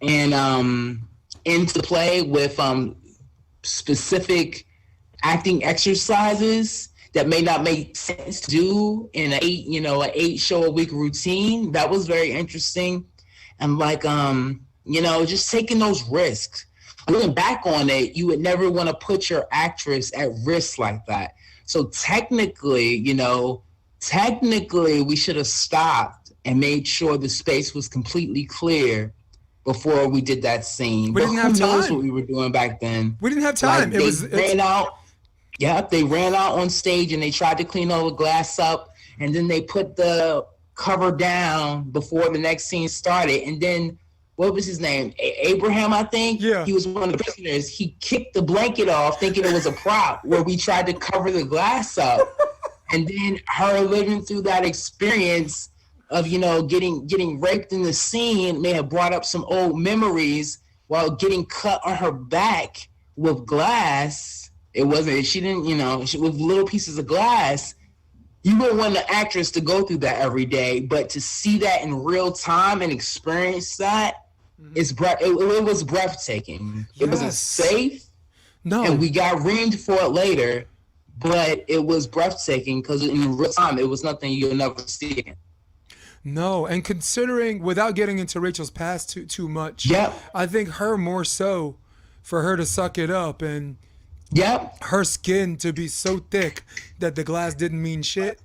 and into play with specific acting exercises that may not make sense to do in an 8 show a week routine. That was very interesting. And like, just taking those risks. Looking back on it, you would never want to put your actress at risk like that. So technically, we should have stopped and made sure the space was completely clear before we did that scene. We didn't have time. Who knows what we were doing back then? We didn't have time. Like, they ran out on stage and they tried to clean all the glass up, and then they put the cover down before the next scene started. And then, what was his name? Abraham, I think? Yeah. He was one of the prisoners. He kicked the blanket off thinking it was a prop where we tried to cover the glass up. And then her living through that experience of, getting raped in the scene may have brought up some old memories while getting cut on her back with glass. She didn't, with little pieces of glass. You wouldn't want the actress to go through that every day, but to see that in real time and experience that, it was breathtaking. Yes. It wasn't safe. No. And we got reamed for it later, but it was breathtaking because in real time, it was nothing you'll never see again. No, and considering, without getting into Rachel's past too much, I think her more so, for her to suck it up and Yep. her skin to be so thick that the glass didn't mean shit.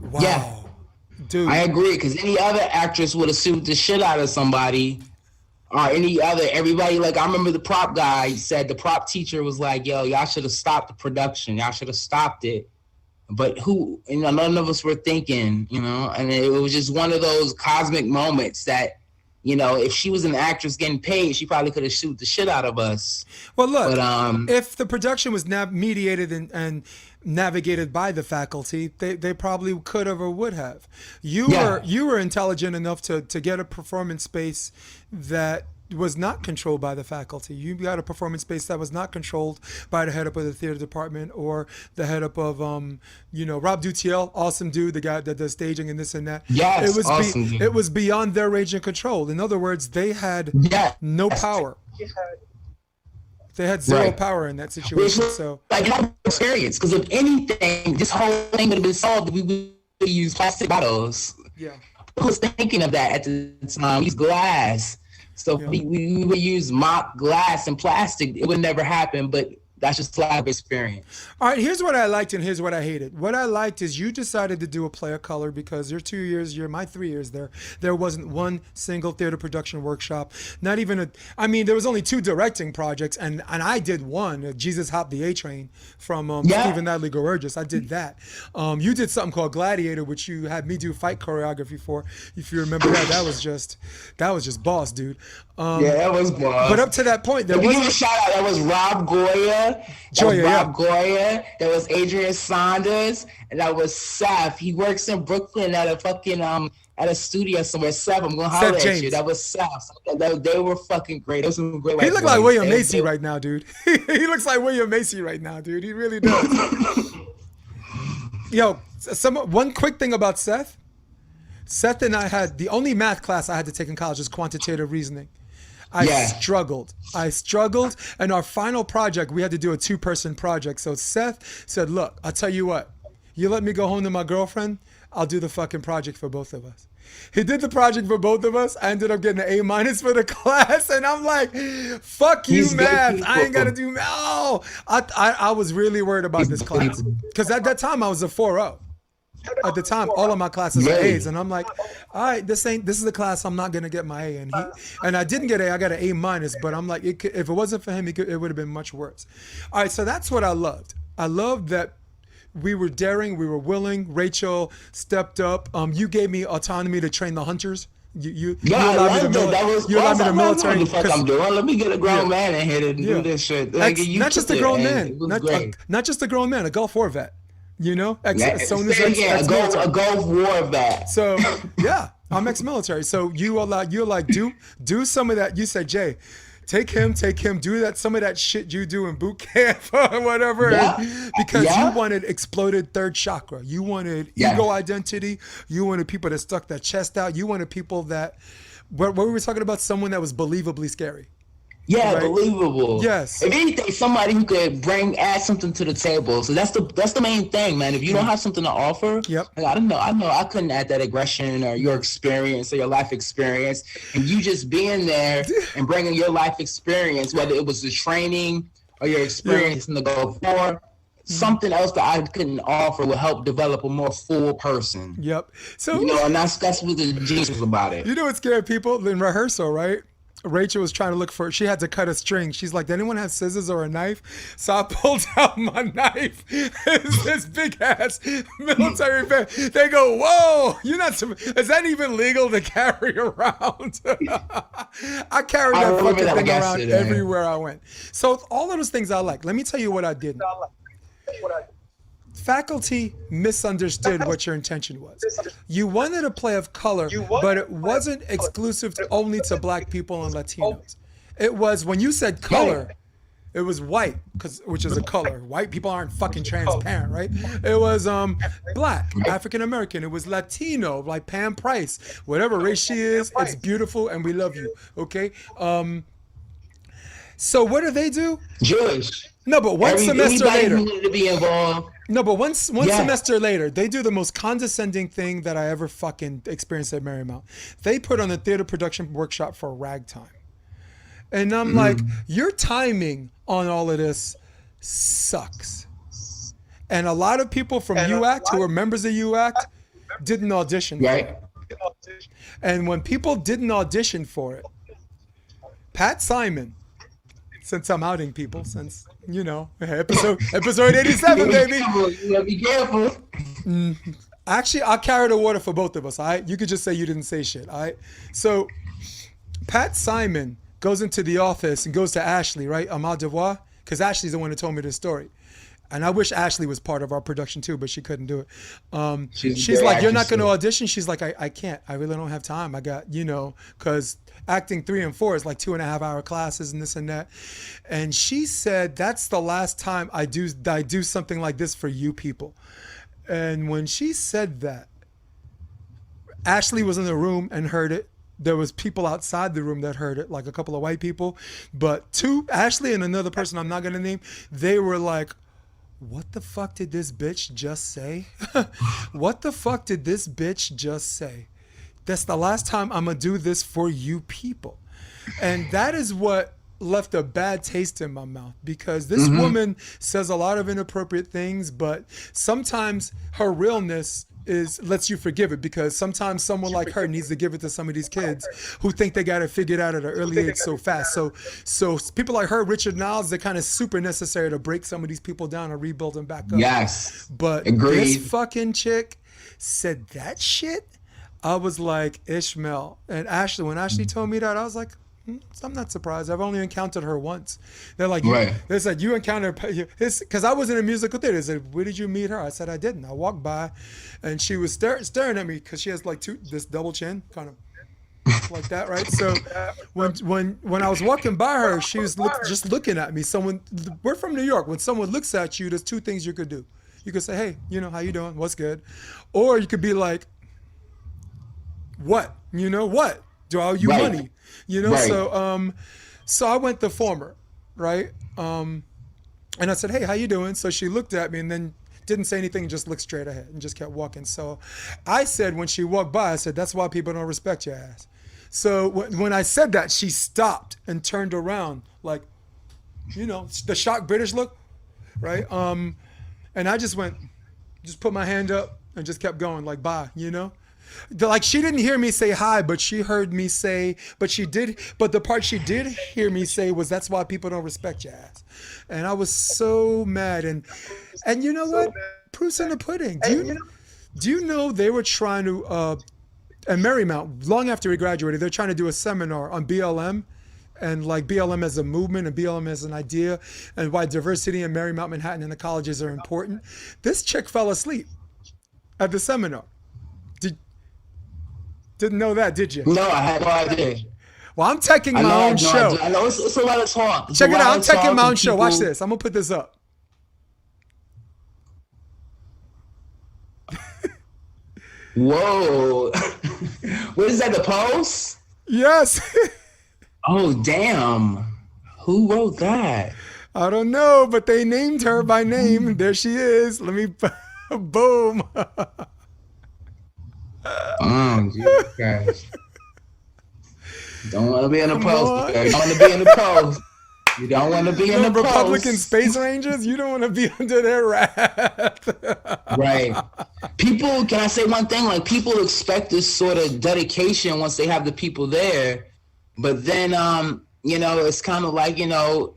Wow. Yeah. Dude. I agree, because any other actress would have sued the shit out of somebody, or everybody. Like, I remember the prop guy said, the prop teacher was like, yo, y'all should have stopped the production. Y'all should have stopped it. But none of us were thinking, and it was just one of those cosmic moments that, if she was an actress getting paid, she probably could have sued the shit out of us. Well, look, if the production was mediated and navigated by the faculty, they probably could have or would have. You were intelligent enough to get a performance space that was not controlled by the faculty. You got a performance space that was not controlled by the head up of the theater department or the head up of Rob Dutiel, awesome dude, the guy that does staging and this and that. Yes, it was beyond their range and control. In other words, they had no power. They had zero power in that situation. So, like, no experience, because if anything, this whole thing would have been solved if we would use plastic bottles. Yeah. Who was thinking of that at the time? Use glass. So we would use mock glass and plastic. It would never happen, but that's just life experience. All right, here's what I liked and here's what I hated. What I liked is you decided to do a play of color because your 2 years, my 3 years there wasn't one single theater production workshop. Not even there was only 2 directing projects, and I did one, Jesus Hopped the A Train from Stephen Natalie Gorgeous. I did that. You did something called Gladiator, which you had me do fight choreography for. If you remember that was just boss, dude. That was boss. But up to that point, give a shout out. That was Rob Goya. Goya. That was Adrian Saunders, and that was Seth. He works in Brooklyn at a fucking at a studio somewhere. Seth, I'm gonna holler at you. That was Seth. They were fucking great. Those were great. He looked like William Macy right now, dude. He looks like William Macy right now, dude. He really does. Yo, one quick thing about Seth. Seth and I had the only math class I had to take in college was quantitative reasoning. I struggled, and our final project, we had to do a 2-person project. So Seth said, look, I'll tell you what, you let me go home to my girlfriend, I'll do the fucking project for both of us. He did the project for both of us. I ended up getting an A- for the class, and I'm like, fuck you, math. I ain't got to do math. Oh, I was really worried about this class, because at that time I was a 4.0. At the time, all of my classes are A's, and I'm like, all right, this is the class I'm not gonna get my A, and I didn't get I got an A-, but I'm like, if it wasn't for him, it would have been much worse. All right, so that's what I loved. I loved that we were daring, we were willing. Rachel stepped up. You gave me autonomy to train the hunters. You allowed me the military. What the fuck I'm doing? Let me get a grown man in here to do this shit. Not just a grown man, not just a grown man, a Gulf War vet. A Gulf War vet. So I'm ex-military. So you like do some of that. You said, Jay, take him, do some of that shit you do in boot camp or whatever, because you wanted exploded third chakra. You wanted ego identity. You wanted people that stuck their chest out. You wanted people that, what we were talking about, someone that was believably scary. Yeah, right? Believable. Yes. If anything, somebody who could add something to the table. So that's the main thing, man. If you don't have something to offer, like, I don't know. I couldn't add that aggression or your experience or your life experience, and you just being there and bringing your life experience, whether it was the training or your experience in the Gulf War. Something else that I couldn't offer will help develop a more full person. Yep. So and that's what the genius was about it. You know what scared people in rehearsal, right? Rachel was trying to look for, she had to cut a string. She's like, did anyone have scissors or a knife? So I pulled out my knife. It's this big ass military bag. They go, whoa, is that even legal to carry around? I carried that fucking thing around everywhere I went. So all of those things I like. Let me tell you what I did. Faculty misunderstood what your intention was. You wanted a play of color, but it wasn't exclusive only to Black people and Latinos. It was, when you said color, it was white, which is a color. White people aren't fucking transparent, right? It was Black, African American. It was Latino, like Pam Price. Whatever race she is, it's beautiful and we love you, okay? So what do? Jewish. No, but one semester later. Who needed to be involved. No, but one semester later, they do the most condescending thing that I ever fucking experienced at Marymount. They put on a theater production workshop for Ragtime. And I'm like, your timing on all of this sucks. And a lot of people from UACT who are members of UACT didn't audition for it. And when people didn't audition for it, Pat Simon, since I'm outing people, since, you know, episode 87, baby. You gotta be careful. Actually, I'll carry the water for both of us, all right? You could just say you didn't say shit, all right? So Pat Simon goes into the office and goes to Ashley, right? Amal Devoir, because Ashley's the one who told me this story. And I wish Ashley was part of our production too, but she couldn't do it. She's like, you're not going to audition? She's like, I can't. I really don't have time. I got, you know, because acting 3 and 4 is like 2.5 hour classes and this and that. And she said, that's the last time I do something like this for you people. And when she said that, Ashley was in the room and heard it. There was people outside the room that heard it, like a couple of white people. But two, Ashley and another person I'm not going to name, they were like, what the fuck did this bitch just say? What the fuck did this bitch just say? That's the last time I'm going to do this for you people. And that is what left a bad taste in my mouth, because this woman says a lot of inappropriate things, but sometimes her realness lets you forgive it, because sometimes someone like her needs to give it to some of these kids who think they got it figured out at an early age so fast. So people like her, Richard Niles, they're kind of super necessary to break some of these people down and rebuild them back up. Yes. But agreed. This fucking chick said that shit. I was like, Ishmael. And Ashley, when Ashley told me that, I was like, I'm not surprised. I've only encountered her once. They're like, they said, you encountered, because I was in a musical theater. They said, where did you meet her? I said, I didn't. I walked by and she was staring at me because she has like this double chin, kind of like that, right? So when I was walking by her, she was just looking at me. We're from New York. When someone looks at you, there's two things you could do. You could say, hey, you know, how you doing? What's good? Or you could be like, what? You know, what? Do I owe you money? You know, so I went the former, right? And I said, hey, how you doing? So she looked at me and then didn't say anything, just looked straight ahead and just kept walking. So I said, when she walked by, I said, that's why people don't respect your ass. So when I said that, she stopped and turned around, like, you know, the shocked British look, right? And I just put my hand up and just kept going, like, bye, you know? Like, she didn't hear me say hi, but she heard me say, but the part she did hear me say was, that's why people don't respect your ass. And I was so mad. And you know what? Proof's in the pudding. Do you know they were trying to, at Marymount, long after we graduated, they're trying to do a seminar on BLM and like BLM as a movement and BLM as an idea and why diversity in Marymount Manhattan and the colleges are important. This chick fell asleep at the seminar. Didn't know that, did you? No, I had no idea. Well, I'm taking my own show. I know it's a lot of talk. Check it out. I'm taking my own show. Watch this. I'm going to put this up. Whoa. What is that, the Post? Yes. Oh, damn. Who wrote that? I don't know, but they named her by name. There she is. Let me, boom. Oh, Jesus Christ. Don't want to be in the Post. You don't want to be in the Post. You don't want to be in the Post. Republican Space Rangers, you don't want to be under their wrath. Right. People, can I say one thing? Like, people expect this sort of dedication once they have the people there. But then, you know, it's kind of like, you know,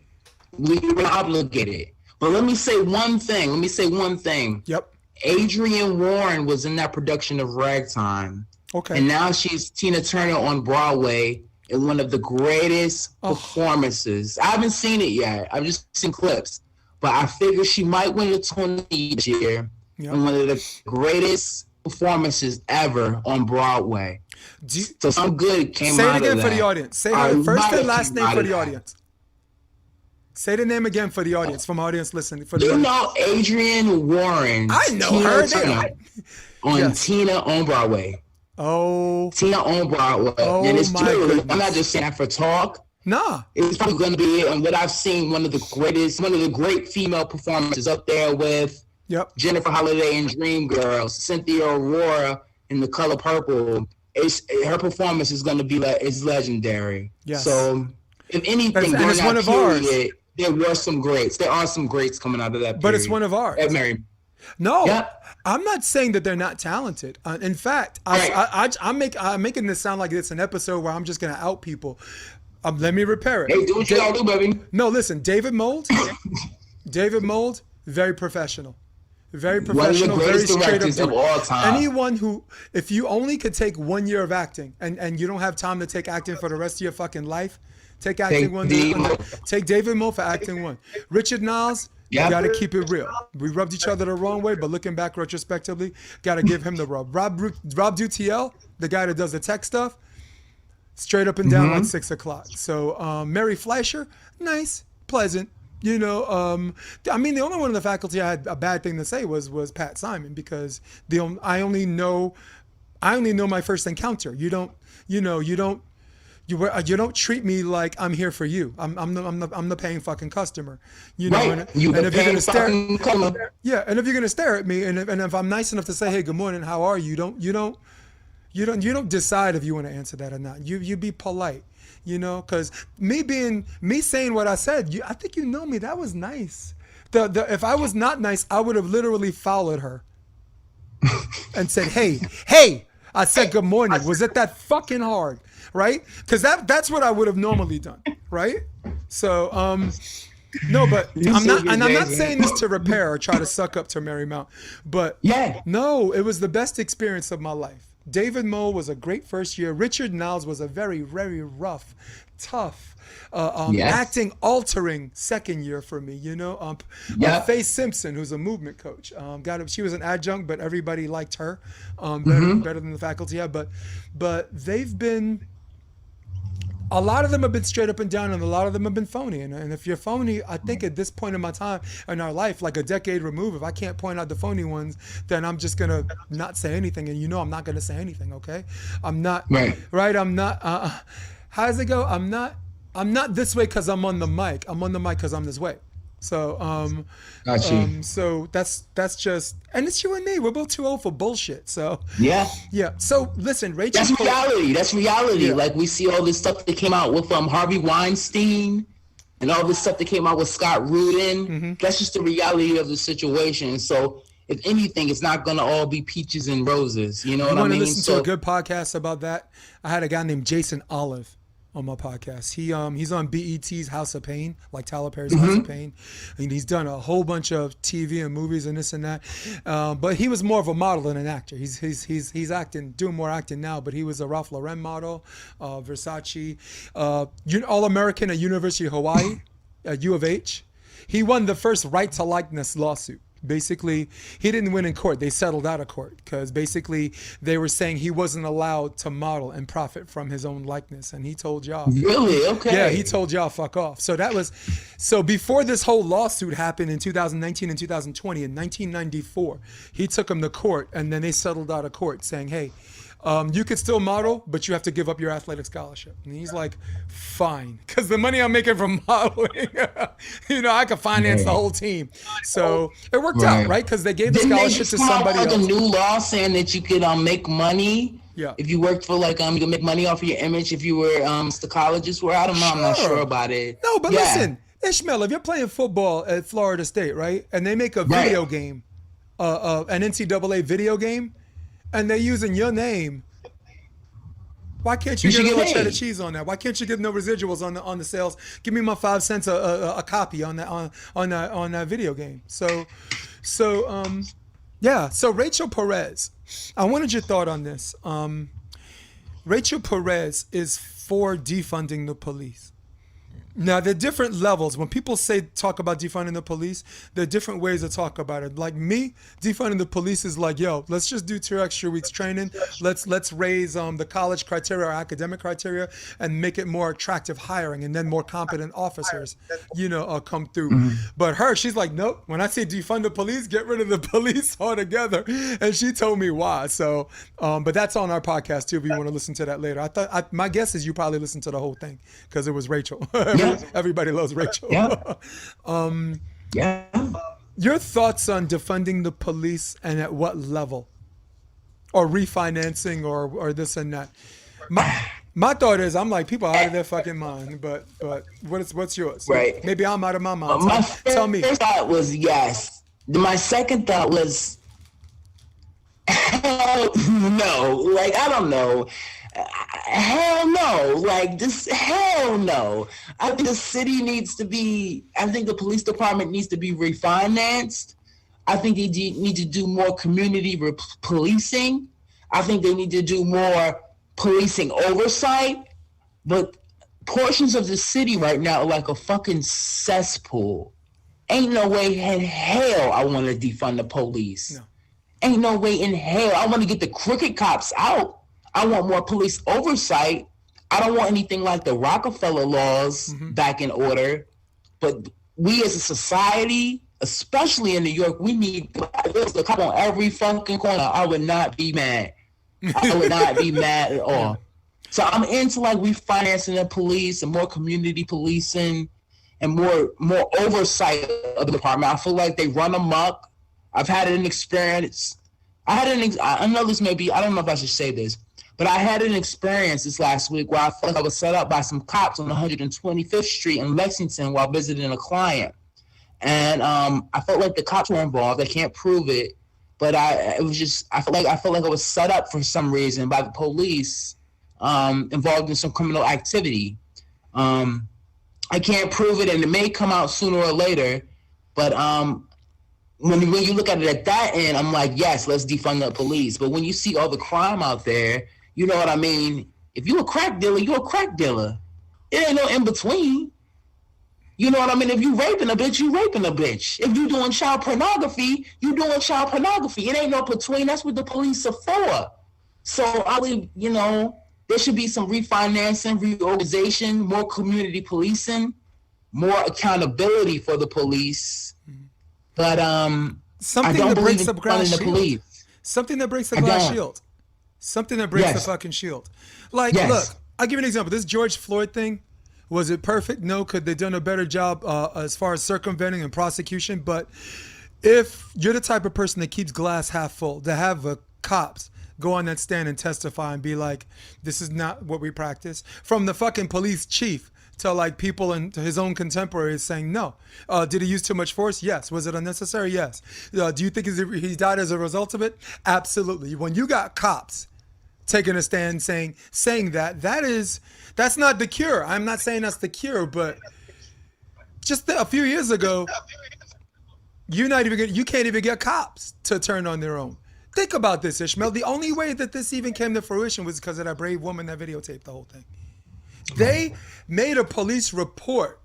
we're obligated. But let me say one thing. Yep. Adrienne Warren was in that production of Ragtime. Okay. And now she's Tina Turner on Broadway in one of the greatest performances. I haven't seen it yet. I've just seen clips. But I figure she might win a Tony this year in one of the greatest performances ever on Broadway. So some good came out of that. Say it again for the audience. Say her first and last name for the audience. Say the name again for the audience, from audience listening. You know Adrienne Warren. I know her. On Tina on Broadway. Oh. Tina on Broadway. Oh, and it's my true. goodness. I'm not just saying that for talk. Nah. It's probably going to be, and what I've seen, one of the great female performances up there with Jennifer Holliday in Dreamgirls, Cynthia Aurora in The Color Purple. Her performance is going to be it's legendary. Yes. So if anything, and it's one of ours. There were some greats. There are some greats coming out of that period. But it's one of ours. At Marymount. No, Yep. I'm not saying that they're not talented. In fact, Right. I'm making this sound like it's an episode where I'm just going to out people. Let me repair it. Hey, do what you gotta do, baby. No, listen, David Mold, very professional. Very professional, One of the very greatest straight up. directors of all time. Anyone who, if you only could take 1 year of acting and you don't have time to take acting for the rest of your fucking life, take acting take David Mold for acting one. Richard Niles, you got to keep it real. We rubbed each other the wrong way, but looking back retrospectively, got to give him the rub. Rob Dutiel, the guy that does the tech stuff, straight up and down like 6 o'clock. So Mary Fleischer, nice, pleasant. You know, I mean, the only one in the faculty I had a bad thing to say was Pat Simon, because I only know my first encounter. You don't treat me like I'm here for you. I'm the paying fucking customer. You know, Right. and if you're gonna stare, customer. yeah, and if you're gonna stare at me, and if I'm nice enough to say, hey, good morning, how are you? You don't decide if you want to answer that or not. You be polite. You know, because me saying what I said, I think you know me. That was nice. If I was not nice, I would have literally followed her and said, hey. I said good morning. Was it that fucking hard, right? Because that's what I would have normally done, right? So no, but I'm not saying this to repair or try to suck up to Marymount, but no, it was the best experience of my life. David Moe was a great first year. Richard Niles was a very, very rough, tough, acting altering second year for me. You know, Faye Simpson, who's a movement coach, she was an adjunct, but everybody liked her better than the faculty had. But they've been. A lot of them have been straight up and down, and a lot of them have been phony. And if you're phony, I think at this point in my time in our life, like a decade removed, if I can't point out the phony ones, then I'm just gonna not say anything. And you know, I'm not gonna say anything. Okay, I'm not right. I'm not. How does it go? I'm not this way because I'm on the mic. I'm on the mic because I'm this way. So so that's just, and it's you and me. We're both too old for bullshit. So yeah. So listen, Rachel. That's reality. Yeah. Like we see all this stuff that came out with Harvey Weinstein, and all this stuff that came out with Scott Rudin. That's just the reality of the situation. So if anything, it's not gonna all be peaches and roses. You know what I mean? Want to listen to a good podcast about that? I had a guy named Jason Olive on my podcast. He's on BET's House of Pain, like Tyler Perry's House of Pain, and he's done a whole bunch of TV and movies and this and that. But he was more of a model than an actor. He's acting, doing more acting now. But he was a Ralph Lauren model, Versace, All-American at University of Hawaii, at U of H. He won the first right to likeness lawsuit. Basically, he didn't win in court. They settled out of court because basically they were saying he wasn't allowed to model and profit from his own likeness. And he told y'all. Really? Okay. Yeah, he told y'all fuck off. So before this whole lawsuit happened in 2019 and 2020, in 1994, he took him to court, and then they settled out of court saying, hey, you could still model, but you have to give up your athletic scholarship. And he's like, fine, because the money I'm making from modeling, I could finance the whole team. So it worked out, right? Because they gave the scholarship to somebody else. Didn't they just come out with a new law saying that you could make money? Yeah. If you worked for you could make money off of your image if you were psychologists were. I don't know. I'm not sure about it. No, but listen, Ishmael, if you're playing football at Florida State, right, and they make a video game, an NCAA video game, and they're using your name, why can't you get a little cheddar cheese on that? Why can't you give no residuals on the sales? Give me my 5 cents a copy on that video game. So Rachel Perez, I wanted your thought on this. Rachel Perez is for defunding the police. Now, there are different levels. When people talk about defunding the police, there are different ways to talk about it. Like me, defunding the police is like, yo, let's just do 2 extra weeks training. Let's raise the college criteria or academic criteria and make it more attractive hiring, and then more competent officers, come through. But she's like, nope. When I say defund the police, get rid of the police altogether. And she told me why. So, but that's on our podcast too, if you want to listen to that later. My guess is you probably listened to the whole thing because it was Rachel. Everybody loves Rachel. Your thoughts on defunding the police and at what level, or refinancing, or this and that? My thought is, I'm like, people are out of their fucking mind. But what's yours? Right. Maybe I'm out of my mind. Tell me. My first thought was yes. My second thought was hell no. Like, I don't know. Hell no. Like, just hell no. I think the city needs to be, I think the police department needs to be refinanced. I think they need to do more community policing. I think they need to do more policing oversight. But portions of the city right now are like a fucking cesspool. Ain't no way in hell I want to defund the police. No. Ain't no way in hell I want to get the crooked cops out. I want more police oversight. I don't want anything like the Rockefeller laws back in order. But we as a society, especially in New York, we need, there's a cop on every fucking corner. I would not be mad. I would not be mad at all. So I'm into like refinancing the police and more community policing and more oversight of the department. I feel like they run amok. I've had an experience. I know this may be, I don't know if I should say this, but I had an experience this last week where I felt like I was set up by some cops on 125th Street in Lexington while visiting a client. And I felt like the cops were involved. I can't prove it, but I felt like I was set up for some reason by the police, involved in some criminal activity. I can't prove it, and it may come out sooner or later. But when you look at it at that end, I'm like, yes, let's defund the police. But when you see all the crime out there, you know what I mean? If you're a crack dealer, you're a crack dealer. It ain't no in between. You know what I mean? If you raping a bitch, you raping a bitch. If you doing child pornography, you doing child pornography. It ain't no between. That's what the police are for. So there should be some refinancing, reorganization, more community policing, more accountability for the police. But something I don't that believe breaks in the glass the shield. police. Something that breaks the glass shield. Something that breaks the fucking shield. Like, look, I'll give you an example. This George Floyd thing, was it perfect? No. Could they done a better job as far as circumventing and prosecution? But if you're the type of person that keeps glass half full, to have cops go on that stand and testify and be like, this is not what we practice, from the fucking police chief to like people and to his own contemporaries saying no. Did he use too much force? Yes. Was it unnecessary? Yes. Do you think he died as a result of it? Absolutely. When you got cops taking a stand saying that's not the cure. I'm not saying that's the cure, but just a few years ago, you can't even get cops to turn on their own. Think about this, Ishmael. The only way that this even came to fruition was because of that brave woman that videotaped the whole thing. They made a police report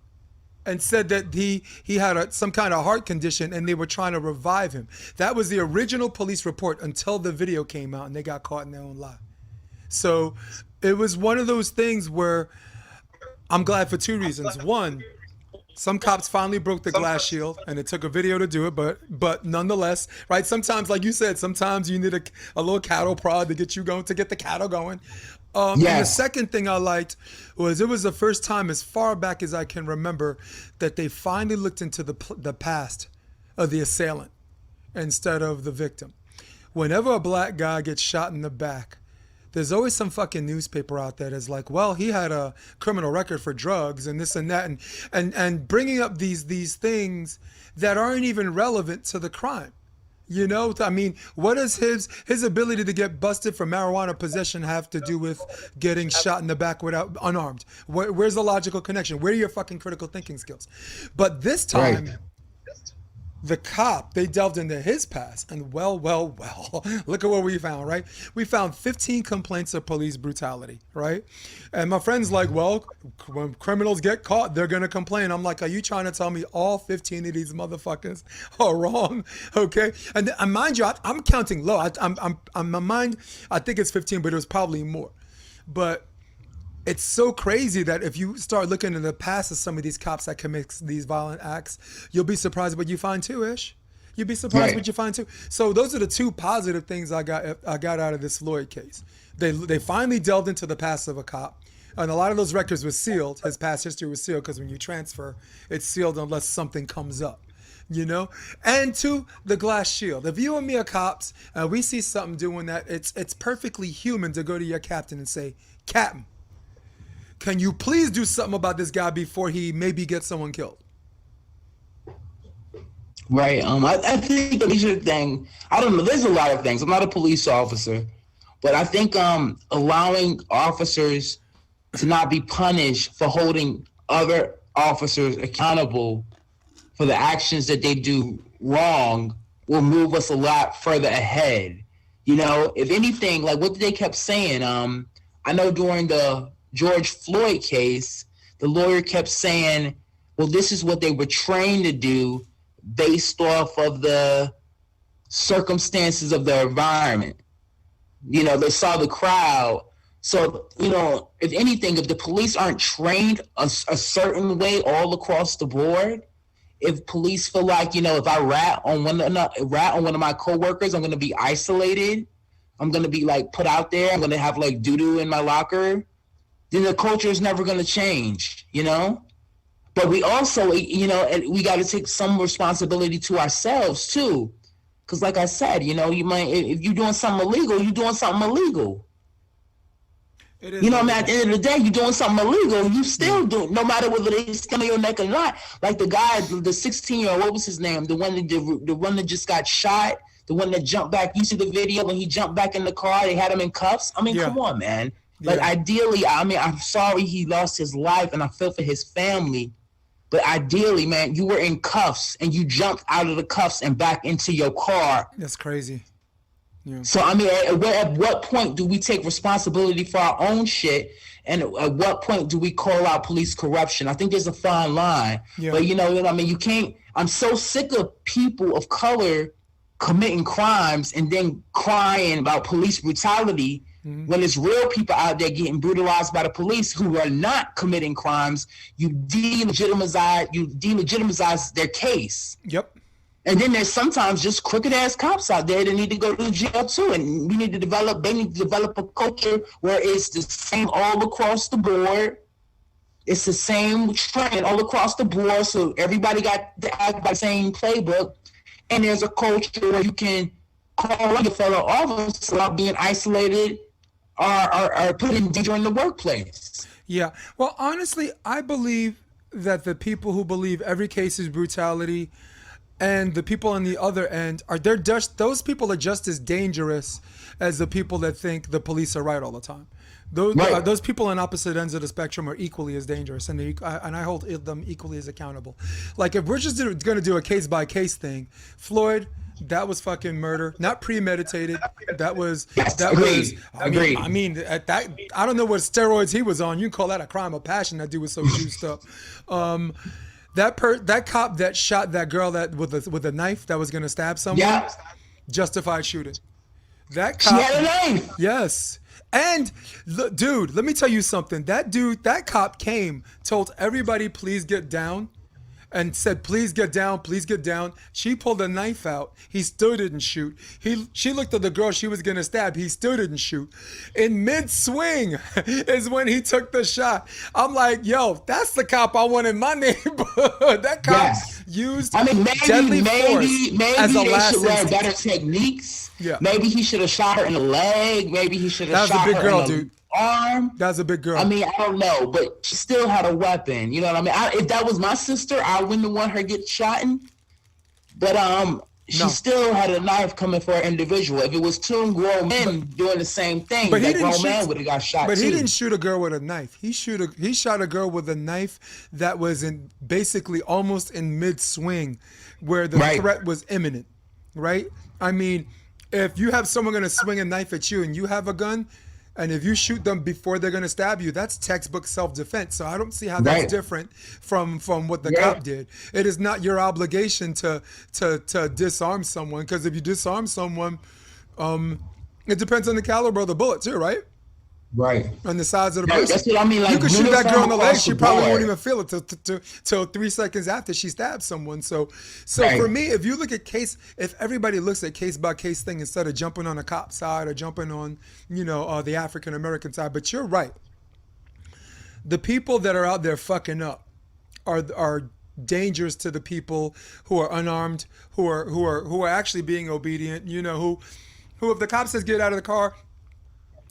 and said that he had some kind of heart condition and they were trying to revive him. That was the original police report until the video came out and they got caught in their own lie. So it was one of those things where I'm glad for two reasons. One, some cops finally broke the glass shield and it took a video to do it, but nonetheless, right? Sometimes, like you said, sometimes you need a little cattle prod to get you going, to get the cattle going. And the second thing I liked was it was the first time as far back as I can remember that they finally looked into the past of the assailant instead of the victim. Whenever a black guy gets shot in the back, there's always some fucking newspaper out there that's like, well, he had a criminal record for drugs and this and that, and bringing up these things that aren't even relevant to the crime. You know, I mean, what does his ability to get busted for marijuana possession have to do with getting shot in the back without unarmed? Where's the logical connection? Where are your fucking critical thinking skills? But this time, the cop, they delved into his past, and well, look at what we found, right? We found 15 complaints of police brutality, right? And my friend's like, well, when criminals get caught, they're gonna complain. I'm like, are you trying to tell me all 15 of these motherfuckers are wrong? Okay, and mind you, I'm counting low. I'm my mind, I think it's 15, but it was probably more. But it's so crazy that if you start looking in the past of some of these cops that commit these violent acts, you'll be surprised what you find too, Ish. You'll be surprised what you find too. So those are the two positive things I got out of this Floyd case. They finally delved into the past of a cop, and a lot of those records were sealed. His past history was sealed because when you transfer, it's sealed unless something comes up. you know? And two, the glass shield. If you and me are cops and we see something doing that, it's perfectly human to go to your captain and say, Captain, can you please do something about this guy before he maybe gets someone killed? Right. I think the major thing, I don't know, there's a lot of things. I'm not a police officer, but I think allowing officers to not be punished for holding other officers accountable for the actions that they do wrong will move us a lot further ahead. You know, if anything, like what they kept saying, I know during the George Floyd case, the lawyer kept saying, well, this is what they were trained to do based off of the circumstances of the environment. You know, they saw the crowd. So, you know, if anything, if the police aren't trained a certain way all across the board, if police feel like, you know, if I rat on one of my coworkers, I'm going to be isolated. I'm going to be like put out there. I'm going to have like doo-doo in my locker. Then the culture is never going to change, you know? But we also, you know, we got to take some responsibility to ourselves too. Because like I said, you know, you might, if you're doing something illegal, you're doing something illegal. You know, man, at the end of the day, you're doing something illegal, you still do it, no matter whether they skin on your neck or not. Like the guy, the 16-year-old, what was his name? The one that just got shot, the one that jumped back. You see the video when he jumped back in the car, they had him in cuffs. I mean, come on, man. Like ideally, I mean, I'm sorry he lost his life and I feel for his family. But ideally, man, you were in cuffs and you jumped out of the cuffs and back into your car. That's crazy. Yeah. So, I mean, at what point do we take responsibility for our own shit? And at what point do we call out police corruption? I think there's a fine line. Yeah. But, you know what I mean? You can't – I'm so sick of people of color committing crimes and then crying about police brutality when it's real people out there getting brutalized by the police who are not committing crimes. You delegitimize their case. Yep. And then there's sometimes just crooked ass cops out there that need to go to jail too. And they need to develop a culture where it's the same all across the board. It's the same trend all across the board. So everybody got to act by the same playbook. And there's a culture where you can call your fellow officers without being isolated or put in danger in the workplace. Yeah. Well, honestly, I believe that the people who believe every case is brutality and the people on the other end those people are just as dangerous as the people that think the police are right all the time. Those people on opposite ends of the spectrum are equally as dangerous, and I hold them equally as accountable. Like if we're just going to do a case by case thing, Floyd, that was fucking murder, not premeditated. Agreed. I mean, at that, I don't know what steroids he was on. You can call that a crime of passion. That dude was so juiced up. That cop that shot that girl with a knife that was gonna stab someone, justified shooting. That cop, she had a knife. Yes. And dude, let me tell you something. That cop came, told everybody please get down, and said, please get down, please get down. She pulled a knife out. He still didn't shoot. She looked at the girl she was going to stab. He still didn't shoot. In mid-swing is when he took the shot. I'm like, yo, that's the cop I want in my neighborhood. That cop used deadly force as a last instance. Maybe they should learn better techniques. Yeah. Maybe he should have shot her in the leg. Maybe he should have shot her in the arm. That's a big girl. I mean, I don't know, but she still had a weapon. You know what I mean? If that was my sister, I wouldn't want her get shot. But she still had a knife coming for an individual. If it was two grown men doing the same thing, that grown man would have got shot But too. He didn't shoot a girl with a knife. He shot a girl with a knife that was basically almost in mid-swing, where the threat was imminent. Right? I mean, if you have someone going to swing a knife at you and you have a gun, and if you shoot them before they're going to stab you, that's textbook self-defense. So I don't see how that's different from what the cop did. It is not your obligation to disarm someone, because if you disarm someone, it depends on the caliber of the bullet too, right? Right. On the size of the person. That's what I mean. Like, you could shoot that girl in the leg, she probably won't even feel it till 3 seconds after she stabs someone. So for me, if you look at if everybody looks at case by case thing instead of jumping on the cop side or jumping on, the African American side, but you're right. The people that are out there fucking up are dangerous to the people who are unarmed, who are actually being obedient. You know, who if the cop says get out of the car,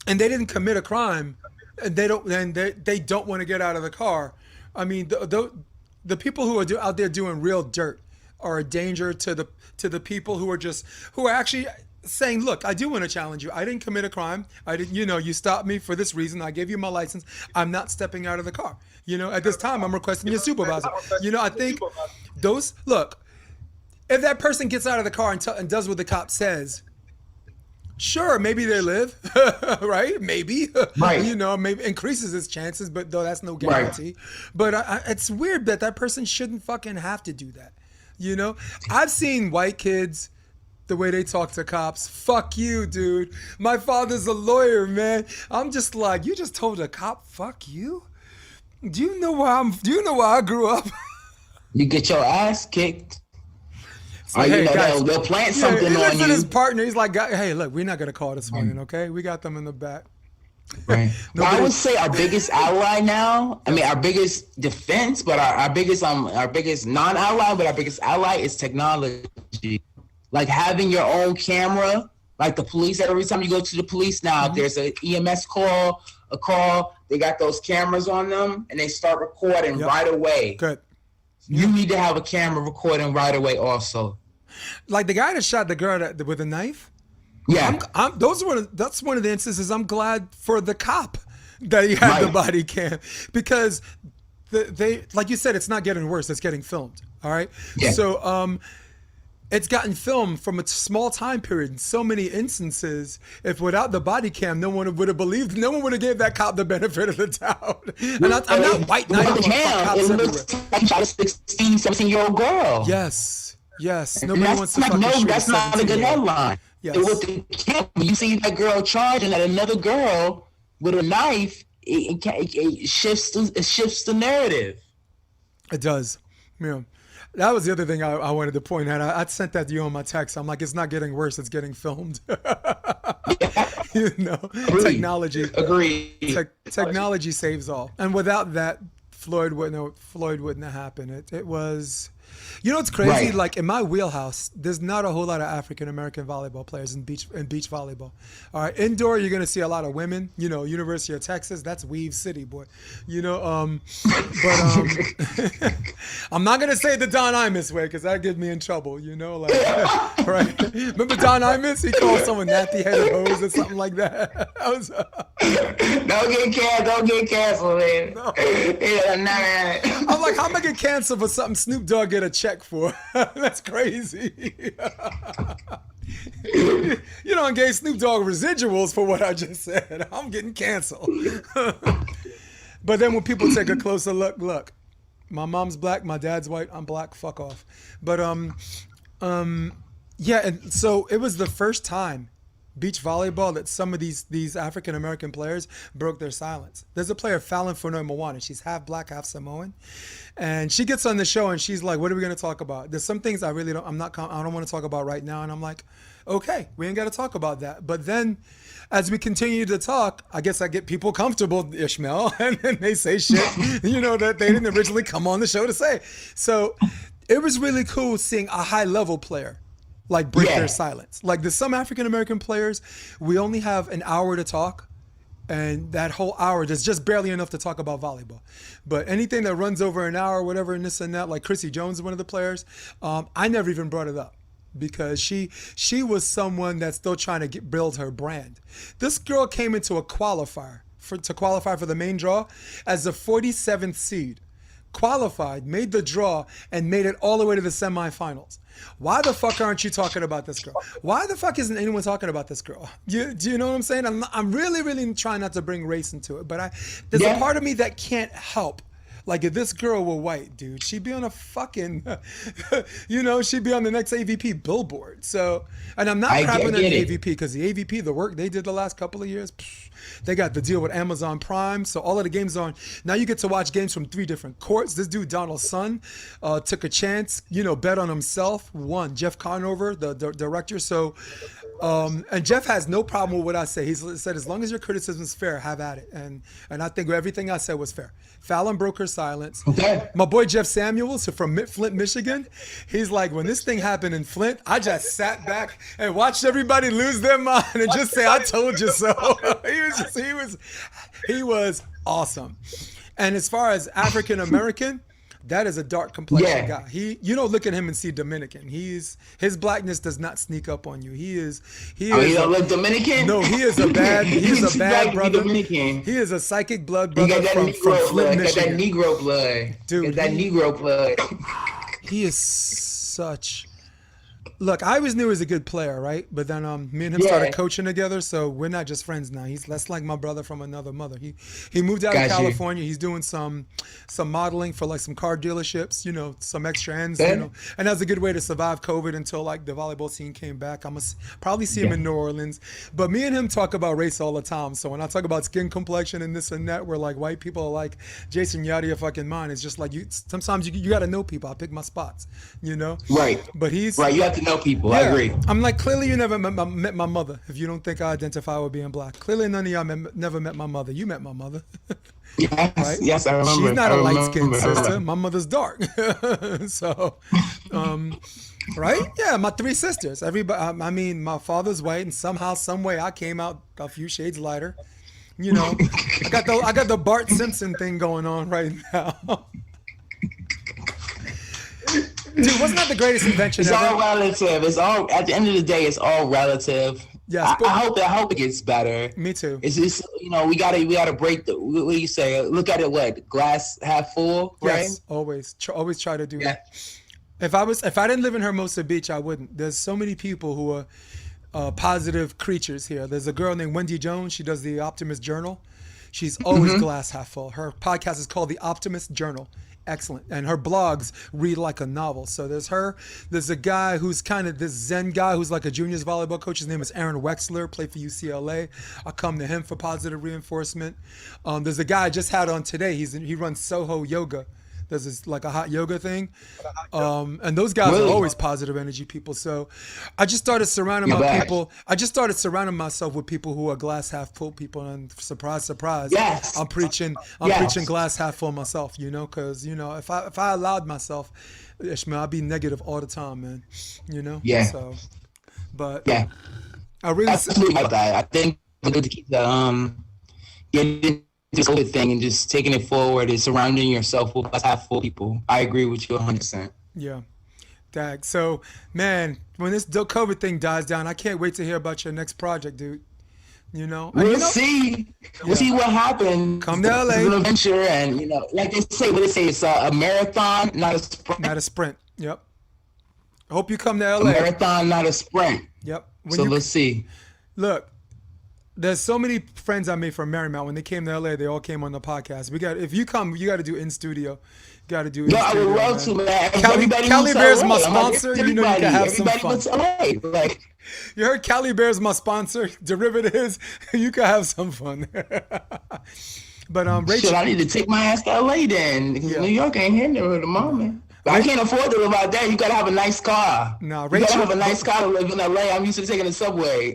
and they didn't commit a crime, and they don't want to get out of the car. I mean, the people who are out there doing real dirt are a danger to the people who are actually saying, look, I do want to challenge you. I didn't commit a crime. I didn't, you stopped me for this reason. I gave you my license. I'm not stepping out of the car. At this time, I'm requesting your supervisor. I think look, if that person gets out of the car and does what the cop says, sure, maybe they live, right? Maybe, right. Maybe increases his chances, but though that's no guarantee. Right. But it's weird that person shouldn't fucking have to do that. I've seen white kids, the way they talk to cops. Fuck you, dude. My father's a lawyer, man. I'm just like, you just told a cop, fuck you? Do you know where I grew up? You get your ass kicked. So, hey, guys, they'll plant something on you. His partner, he's like, hey, look, we're not gonna call this morning, okay? We got them in the back. Right. I would say our biggest ally now. I mean, our biggest defense, but our biggest non-ally, but our biggest ally is technology. Like having your own camera, like the police. Every time you go to the police now, if there's an EMS call, they got those cameras on them, and they start recording right away. Good. You need to have a camera recording right away also. Like the guy that shot the girl with a knife? Yeah. That's one of the instances I'm glad for the cop that he had the body cam. Because they like you said, it's not getting worse, it's getting filmed. All right? Yeah. So it's gotten filmed from a small time period in so many instances. If without the body cam, no one would have believed, no one would have gave that cop the benefit of the doubt. And I'm not white knighting cops everywhere. It looks like you shot a 16, 17-year-old girl. Yes. And Nobody wants to fucking shoot that's not a good headline. Yes. With the camera, you see that girl charging at another girl with a knife, it shifts the narrative. It does. Yeah. That was the other thing I wanted to point out. I sent that to you on my text. I'm like, it's not getting worse. It's getting filmed. Technology. Agreed. Technology saves all. And without that, Floyd wouldn't have happened. It was... it's crazy? Right. Like in my wheelhouse, there's not a whole lot of African-American volleyball players in beach volleyball. All right. Indoor, you're going to see a lot of women, University of Texas, that's Weave City, boy. But I'm not going to say the Don Imus way because that gets me in trouble, right? Remember Don Imus? He called someone nappy-headed hose or something like that. Don't get canceled, man. No. I'm like, how am I going to cancel for something Snoop Dogg get a check for? That's crazy. You don't gave Snoop Dogg residuals for what I just said. I'm getting canceled. But then when people take a closer look, my mom's black, my dad's white, I'm black, fuck off. But yeah, and so it was the first time beach volleyball that some of these African American players broke their silence. There's a player, Fallon Fournoy-Mowana. She's half black, half Samoan, and she gets on the show and she's like, "What are we going to talk about?" There's some things I don't want to talk about right now, and I'm like, "Okay, we ain't got to talk about that." But then, as we continue to talk, I guess I get people comfortable, Ishmael, and then they say shit, that they didn't originally come on the show to say. So it was really cool seeing a high level player like break their silence. Like there's some African American players, we only have an hour to talk, and that whole hour there's just barely enough to talk about volleyball. But anything that runs over an hour, whatever, and this and that, like Chrissy Jones is one of the players, I never even brought it up because she was someone that's still trying to build her brand. This girl came into a qualifier to qualify for the main draw as the 47th seed, qualified, made the draw, and made it all the way to the semifinals. Why the fuck aren't you talking about this girl? Why the fuck isn't anyone talking about this girl? Do you know what I'm saying? I'm really, really trying not to bring race into it, but there's a part of me that can't help. Like if this girl were white, dude, she'd be on a fucking, she'd be on the next AVP billboard. So, and I'm not crapping on the AVP because the AVP, the work they did the last couple of years, they got the deal with Amazon Prime. So all of the games on, now you get to watch games from 3 different courts. This dude, Donald Sun, took a chance, bet on himself, won. Jeff Conover, the director. So And Jeff has no problem with what I say. He said, as long as your criticism is fair, have at it. And I think everything I said was fair. Fallon broke her silence. Okay. My boy Jeff Samuels from Flint, Michigan, he's like, when this thing happened in Flint, I just sat back and watched everybody lose their mind and just say, I told you so. He was awesome. And as far as African American, that is a dark complexion guy. You don't look at him and see Dominican. His blackness does not sneak up on you. He don't look Dominican? No, he is a bad brother. Dominican. He is a psychic blood brother from Flint, Michigan. Got that Negro blood. Dude, Negro blood. He is such. Look, I always knew he was a good player, right? But then me and him started coaching together, so we're not just friends now. He's less like my brother from another mother. He moved out of California. He's doing some modeling for like some car dealerships, some extra ends, and that's a good way to survive COVID until like the volleyball scene came back. I'm gonna probably see him in New Orleans. But me and him talk about race all the time. So when I talk about skin complexion and this and that, where like white people are like, Jason, you're out of your fucking mind. It's just like sometimes you got to know people. I pick my spots, Right. But he's right. You have to know people. I agree. I'm like, clearly you never met my mother if you don't think I identify with being black. Clearly none of y'all never met my mother. You met my mother. Yes, right? Yes, I remember. She's not a light-skinned sister. My mother's dark. So, right? Yeah, my three sisters. Everybody. I mean, my father's white, and somehow, some way, I came out a few shades lighter. I got the Bart Simpson thing going on right now. Dude, wasn't that the greatest invention ever? It's all relative. It's all, at the end of the day, it's all relative. Yes, I hope it gets better. Me too. It's just, we gotta break the, what do you say? Look at it, glass half full, right? Yes, always try to do that. If I didn't live in Hermosa Beach, I wouldn't. There's so many people who are positive creatures here. There's a girl named Wendy Jones. She does the Optimist Journal. She's always glass half full. Her podcast is called The Optimist Journal. Excellent. And her blogs read like a novel. So there's her. There's a guy who's kind of this Zen guy who's like a juniors volleyball coach. His name is Aaron Wexler, played for UCLA. I come to him for positive reinforcement. There's a guy I just had on today. He runs Soho Yoga. There's this like a hot yoga thing. And those guys are always positive energy people. So I just started surrounding myself with people who are glass half full people. And surprise, yes. I'm preaching glass half full myself, because, if I allowed myself, Ishmael, I'd be negative all the time, man, Yeah. So, but yeah. I really about that. I think we need to keep getting this whole thing and just taking it forward is surrounding yourself with half full people. I agree with you 100%. Yeah. Dag. So, man, when this COVID thing dies down, I can't wait to hear about your next project, dude. We'll see. We'll see what happens. Come to LA. It's an adventure, and like they say, it's a marathon, not a sprint. Not a sprint. Yep. I hope you come to LA. A marathon, not a sprint. Yep. Let's see. Look. There's so many friends I made from Marymount. When they came to LA, they all came on the podcast. If you come, you got to do in studio. You got to do in studio. I would love to, man. Cali Bear's my sponsor. You can have some fun. Like, you heard Cali Bear's my sponsor. Derivatives. You can have some fun. But Rachel, I need to take my ass to LA then, because New York ain't here at the moment. But I can't afford to live out there. You got to have a nice car. No, Rachel, you got to have a nice car to live in LA. I'm used to taking the subway.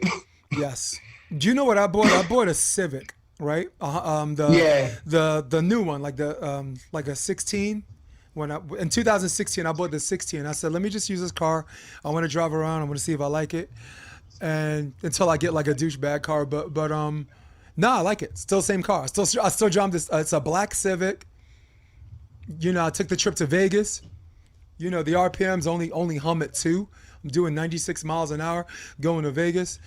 Yes. Do you know what I bought? I bought a Civic, right? The new one, like a 16. In 2016, I bought the 16. I said, let me just use this car. I want to drive around. I want to see if I like it, and until I get like a douchebag car. But I like it. Still same car. I still drive this. It's a black Civic. I took the trip to Vegas. The RPMs only hum at 2. I'm doing 96 miles an hour going to Vegas.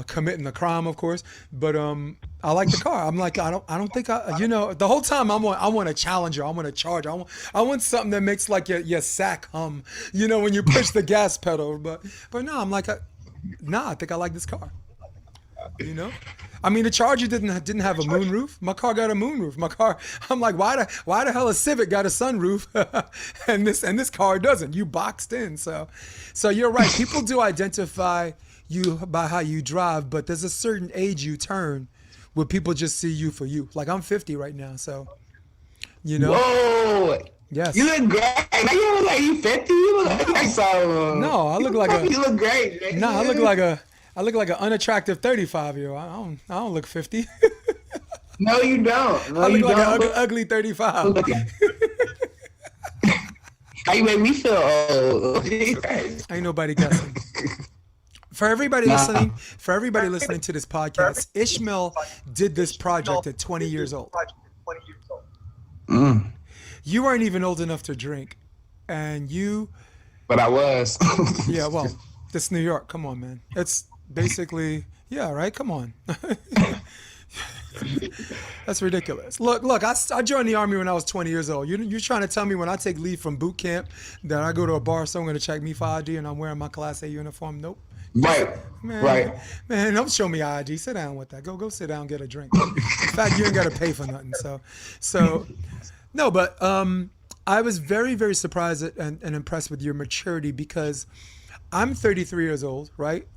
Committing a crime, of course, but I like the car. I'm like, I don't think the whole time I want a Challenger. I want a Charger. I want something that makes like your sack hum. When you push the gas pedal. But no, I'm like, I think I like this car. I mean, the Charger didn't have a moonroof. My car got a moonroof. My car, I'm like, why the hell a Civic got a sunroof, and this car doesn't? You boxed in. So you're right. People do identify you by how you drive, but there's a certain age you turn where people just see you for you. Like I'm 50 right now, so Whoa! Yes. You look great. You look like you 50. You look like No, I look like You look great. No, I I look like an unattractive 35-year-old. I don't look 50. No, you don't. No, I look you like don't. an ugly 35. How you make me feel old? Ain't nobody guessing. For everybody listening to this podcast, Ishmael did this project at 20 years old. You weren't even old enough to drink, and you. But I was. Yeah, well, this New York. Come on, man. It's basically, yeah, right. Come on. That's ridiculous. Look. I joined the Army when I was 20 years old. You're trying to tell me when I take leave from boot camp that I go to a bar, someone going to check me for ID, and I'm wearing my Class A uniform? Nope. Right. Man, right. Man, don't show me ID. Sit down with that. Go sit down, get a drink. In fact, you ain't got to pay for nothing. So, no, but I was very, very surprised and impressed with your maturity, because I'm 33 years old, right?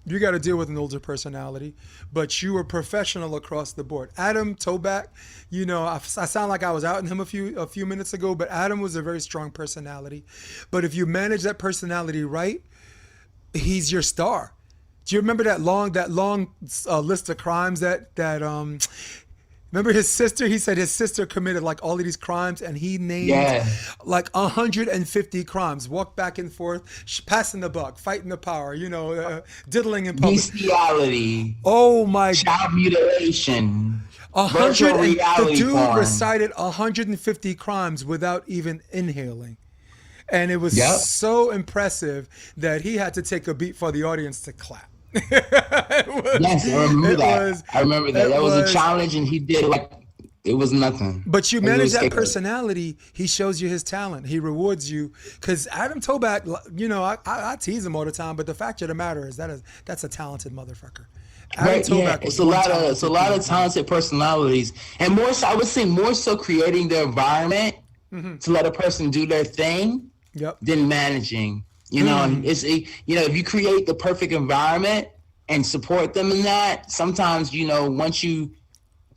You got to deal with an older personality, but you were professional across the board. Adam Toback, I sound like I was outing him a few minutes ago, but Adam was a very strong personality. But if you manage that personality right, he's your star. Do you remember that long list of crimes that remember his sister? He said his sister committed like all of these crimes, and he named like 150 crimes. Walked back and forth, passing the buck, fighting the power, diddling in public. Bestiality. Oh my! Child mutilation. The dude recited 150 crimes without even inhaling. And it was so impressive that he had to take a beat for the audience to clap. Yes, I remember that. I remember that. That was a challenge, and he did it was nothing. But you manage that personality, he shows you his talent. He rewards you. Because Adam Toback, I tease him all the time, but the fact of the matter is that's a talented motherfucker. Right, yeah. It's a lot of talented personalities. And more so, I would say more so creating the environment to let a person do their thing. Than managing, it's if you create the perfect environment and support them in that, sometimes, once you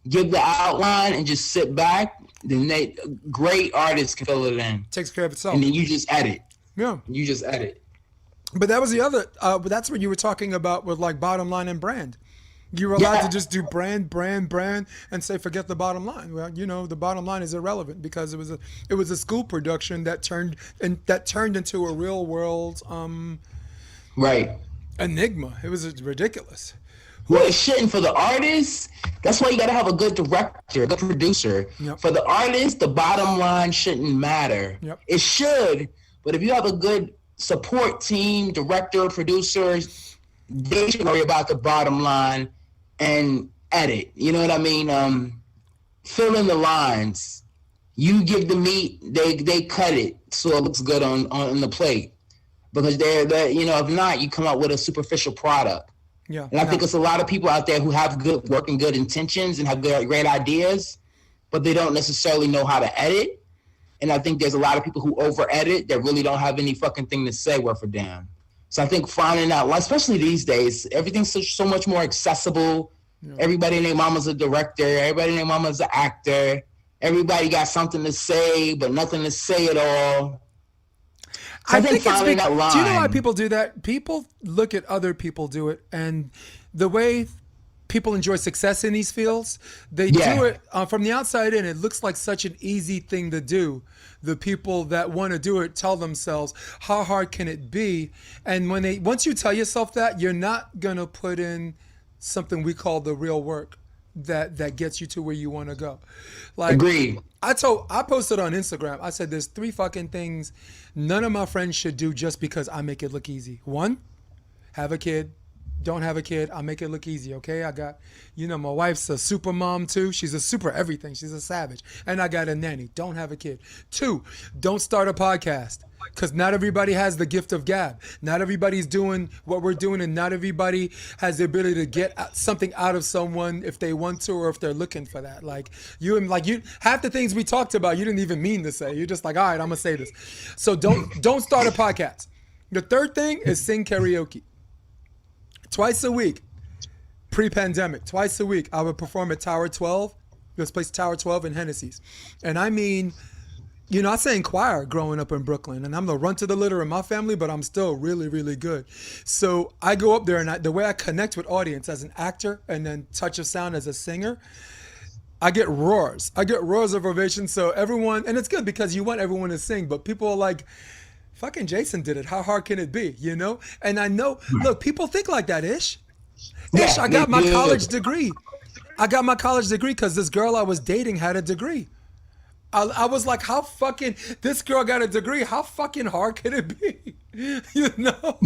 give the outline and just sit back, then great artists can fill it in. Takes care of itself. And then you just edit. Yeah. You just edit. But that was the other, that's what you were talking about with like bottom line and brand. You were allowed to just do brand, and say forget the bottom line. Well, the bottom line is irrelevant because it was a school production that turned into a real world enigma. It was ridiculous. Well, it shouldn't for the artists. That's why you got to have a good director, a good producer. For the artists, the bottom line shouldn't matter. It should, but if you have a good support team, director, producers, they should worry about the bottom line and edit. You know what I mean? Fill in the lines. You give the meat, they cut it so it looks good on the plate. Because they're if not, you come out with a superficial product. Yeah. And I think it's a lot of people out there who have good intentions and have great ideas, but they don't necessarily know how to edit. And I think there's a lot of people who over edit that really don't have any fucking thing to say worth a damn. So I think finding out, especially these days, everything's so much more accessible. Yeah. Everybody and their mama's a director. Everybody and their mama's an actor. Everybody got something to say, but nothing to say at all. So I think finding that line. Do you know why people do that? People look at other people do it, and the way people enjoy success in these fields, they do it from the outside in. It looks like such an easy thing to do. The people that want to do it tell themselves, how hard can it be? And once you tell yourself that, you're not going to put in something we call the real work that gets you to where you want to go. Like, agreed. I posted on Instagram, I said there's 3 fucking things none of my friends should do just because I make it look easy. 1, have a kid. Don't have a kid. I'll make it look easy, okay? I got, my wife's a super mom too. She's a super everything. She's a savage. And I got a nanny. Don't have a kid. 2, don't start a podcast. Because not everybody has the gift of gab. Not everybody's doing what we're doing, and not everybody has the ability to get something out of someone if they want to or if they're looking for that. Like you half the things we talked about, you didn't even mean to say. You're just like, all right, I'm gonna say this. So don't start a podcast. The 3rd thing is sing karaoke. Twice a week, pre-pandemic, twice a week, I would perform at Tower 12, this place Tower 12 in Hennessy's. And I mean, You know, I sang choir growing up in Brooklyn, and I'm the runt of the litter in my family, but I'm still really, really good. So I go up there, and the way I connect with audience as an actor and then touch of sound as a singer, I get roars. I get roars of ovation. So everyone, and it's good because you want everyone to sing, but people are like, fucking Jason did it. How hard can it be? You know? And I know, look, people think like that, Ish. Ish, I got my college degree. I got my college degree because this girl I was dating had a degree. I was like, how fucking, this girl got a degree, how fucking hard can it be? You know?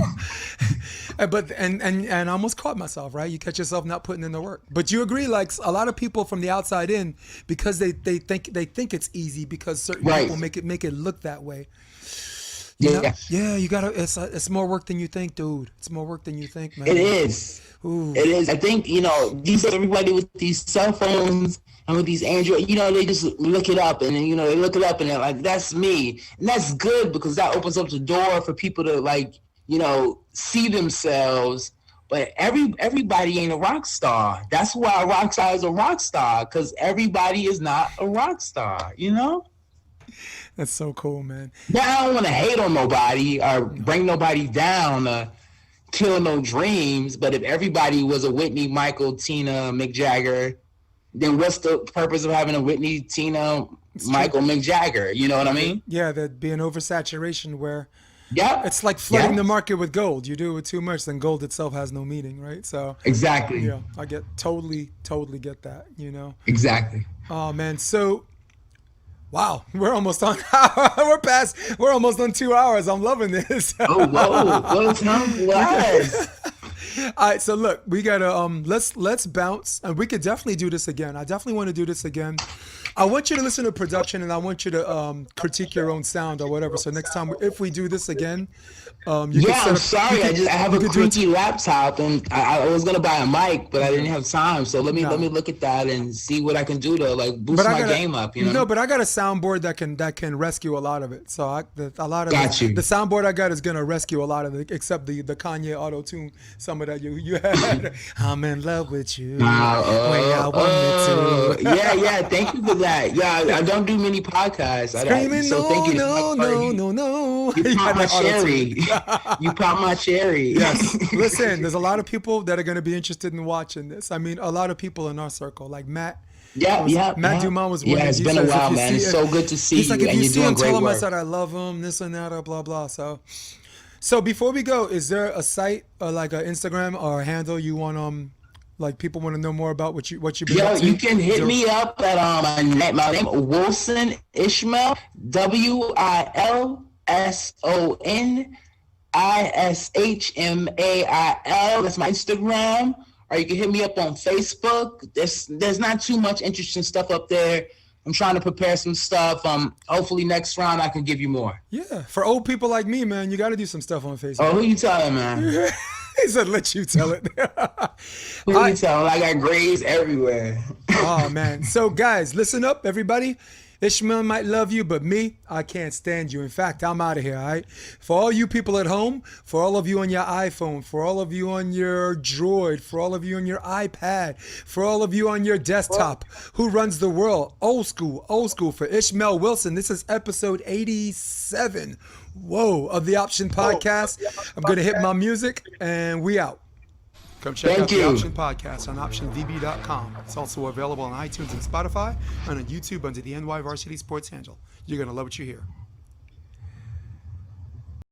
And I almost caught myself, right? You catch yourself not putting in the work. But you agree, like a lot of people from the outside in, because they think it's easy because certain people make it look that way. Yeah, you gotta. It's more work than you think, dude. It's more work than you think, man. It is. Ooh. It is. I think everybody with these cell phones and with these Android, they just look it up and then they look it up and they're like, that's me, and that's good because that opens up the door for people to see themselves. But everybody ain't a rock star. That's why a rock star is a rock star, because everybody is not a rock star. That's so cool, man. Now, I don't want to hate on nobody or bring nobody down or kill no dreams, but if everybody was a Whitney, Michael, Tina, Mick Jagger, then what's the purpose of having a Whitney, Tina, Michael, Mick Jagger? You know what I mean? Yeah, there'd be an oversaturation where it's like flooding the market with gold. You do it too much, then gold itself has no meaning, right? So exactly. Yeah, I totally get that, Exactly. Oh, man. So, wow, we're almost on. We're almost on 2 hours. I'm loving this. Oh, whoa! What time was? All right, so look, we gotta let's bounce, and we could definitely do this again. I definitely want to do this again. I want you to listen to production, and I want you to critique your own sound or whatever. So next time, if we do this again, I'm sorry. I have a creaky laptop, and I was gonna buy a mic, but I didn't have time. So let me look at that and see what I can do to boost my game up. No, but I got a soundboard that can rescue a lot of it. So the soundboard I got is gonna rescue a lot of it, except the Kanye auto tune. Some of that you had. I'm in love with you. I wanted to. Yeah. Thank you for that. Yeah, I don't do many podcasts. Screaming, no. You pop my cherry. You pop my cherry. Yes. Listen, there's a lot of people that are going to be interested in watching this. I mean, a lot of people in our circle, like Matt. Matt Dumont was one. Yeah, it's been a while, man. It's so good to see you. He's like, if you see him, tell him I said I love him, this and that, blah, blah. So before we go, is there a site or like an Instagram or a handle you want like people want to know more about what you've been up to? You can hit me up at my name Wilson Ishmail, WILSON ISHMAIL. That's my Instagram. Or you can hit me up on Facebook. There's not too much interesting stuff up there. I'm trying to prepare some stuff. Hopefully next round I can give you more. Yeah, for old people like me, man, you got to do some stuff on Facebook. Oh, who you telling, man? He said, let you tell it. Who you telling? I got grades everywhere. Oh, man. So, guys, listen up, everybody. Ishmael might love you, but me, I can't stand you. In fact, I'm out of here, all right? For all you people at home, for all of you on your iPhone, for all of you on your Droid, for all of you on your iPad, for all of you on your desktop, who runs the world? Old school. For Ishmael Wilson, this is episode 87. Whoa, of the Option Podcast. I'm going to hit my music, and we out. Come check out the Option Podcast on optionvb.com. It's also available on iTunes and Spotify and on YouTube under the NY Varsity Sports handle. You're going to love what you hear.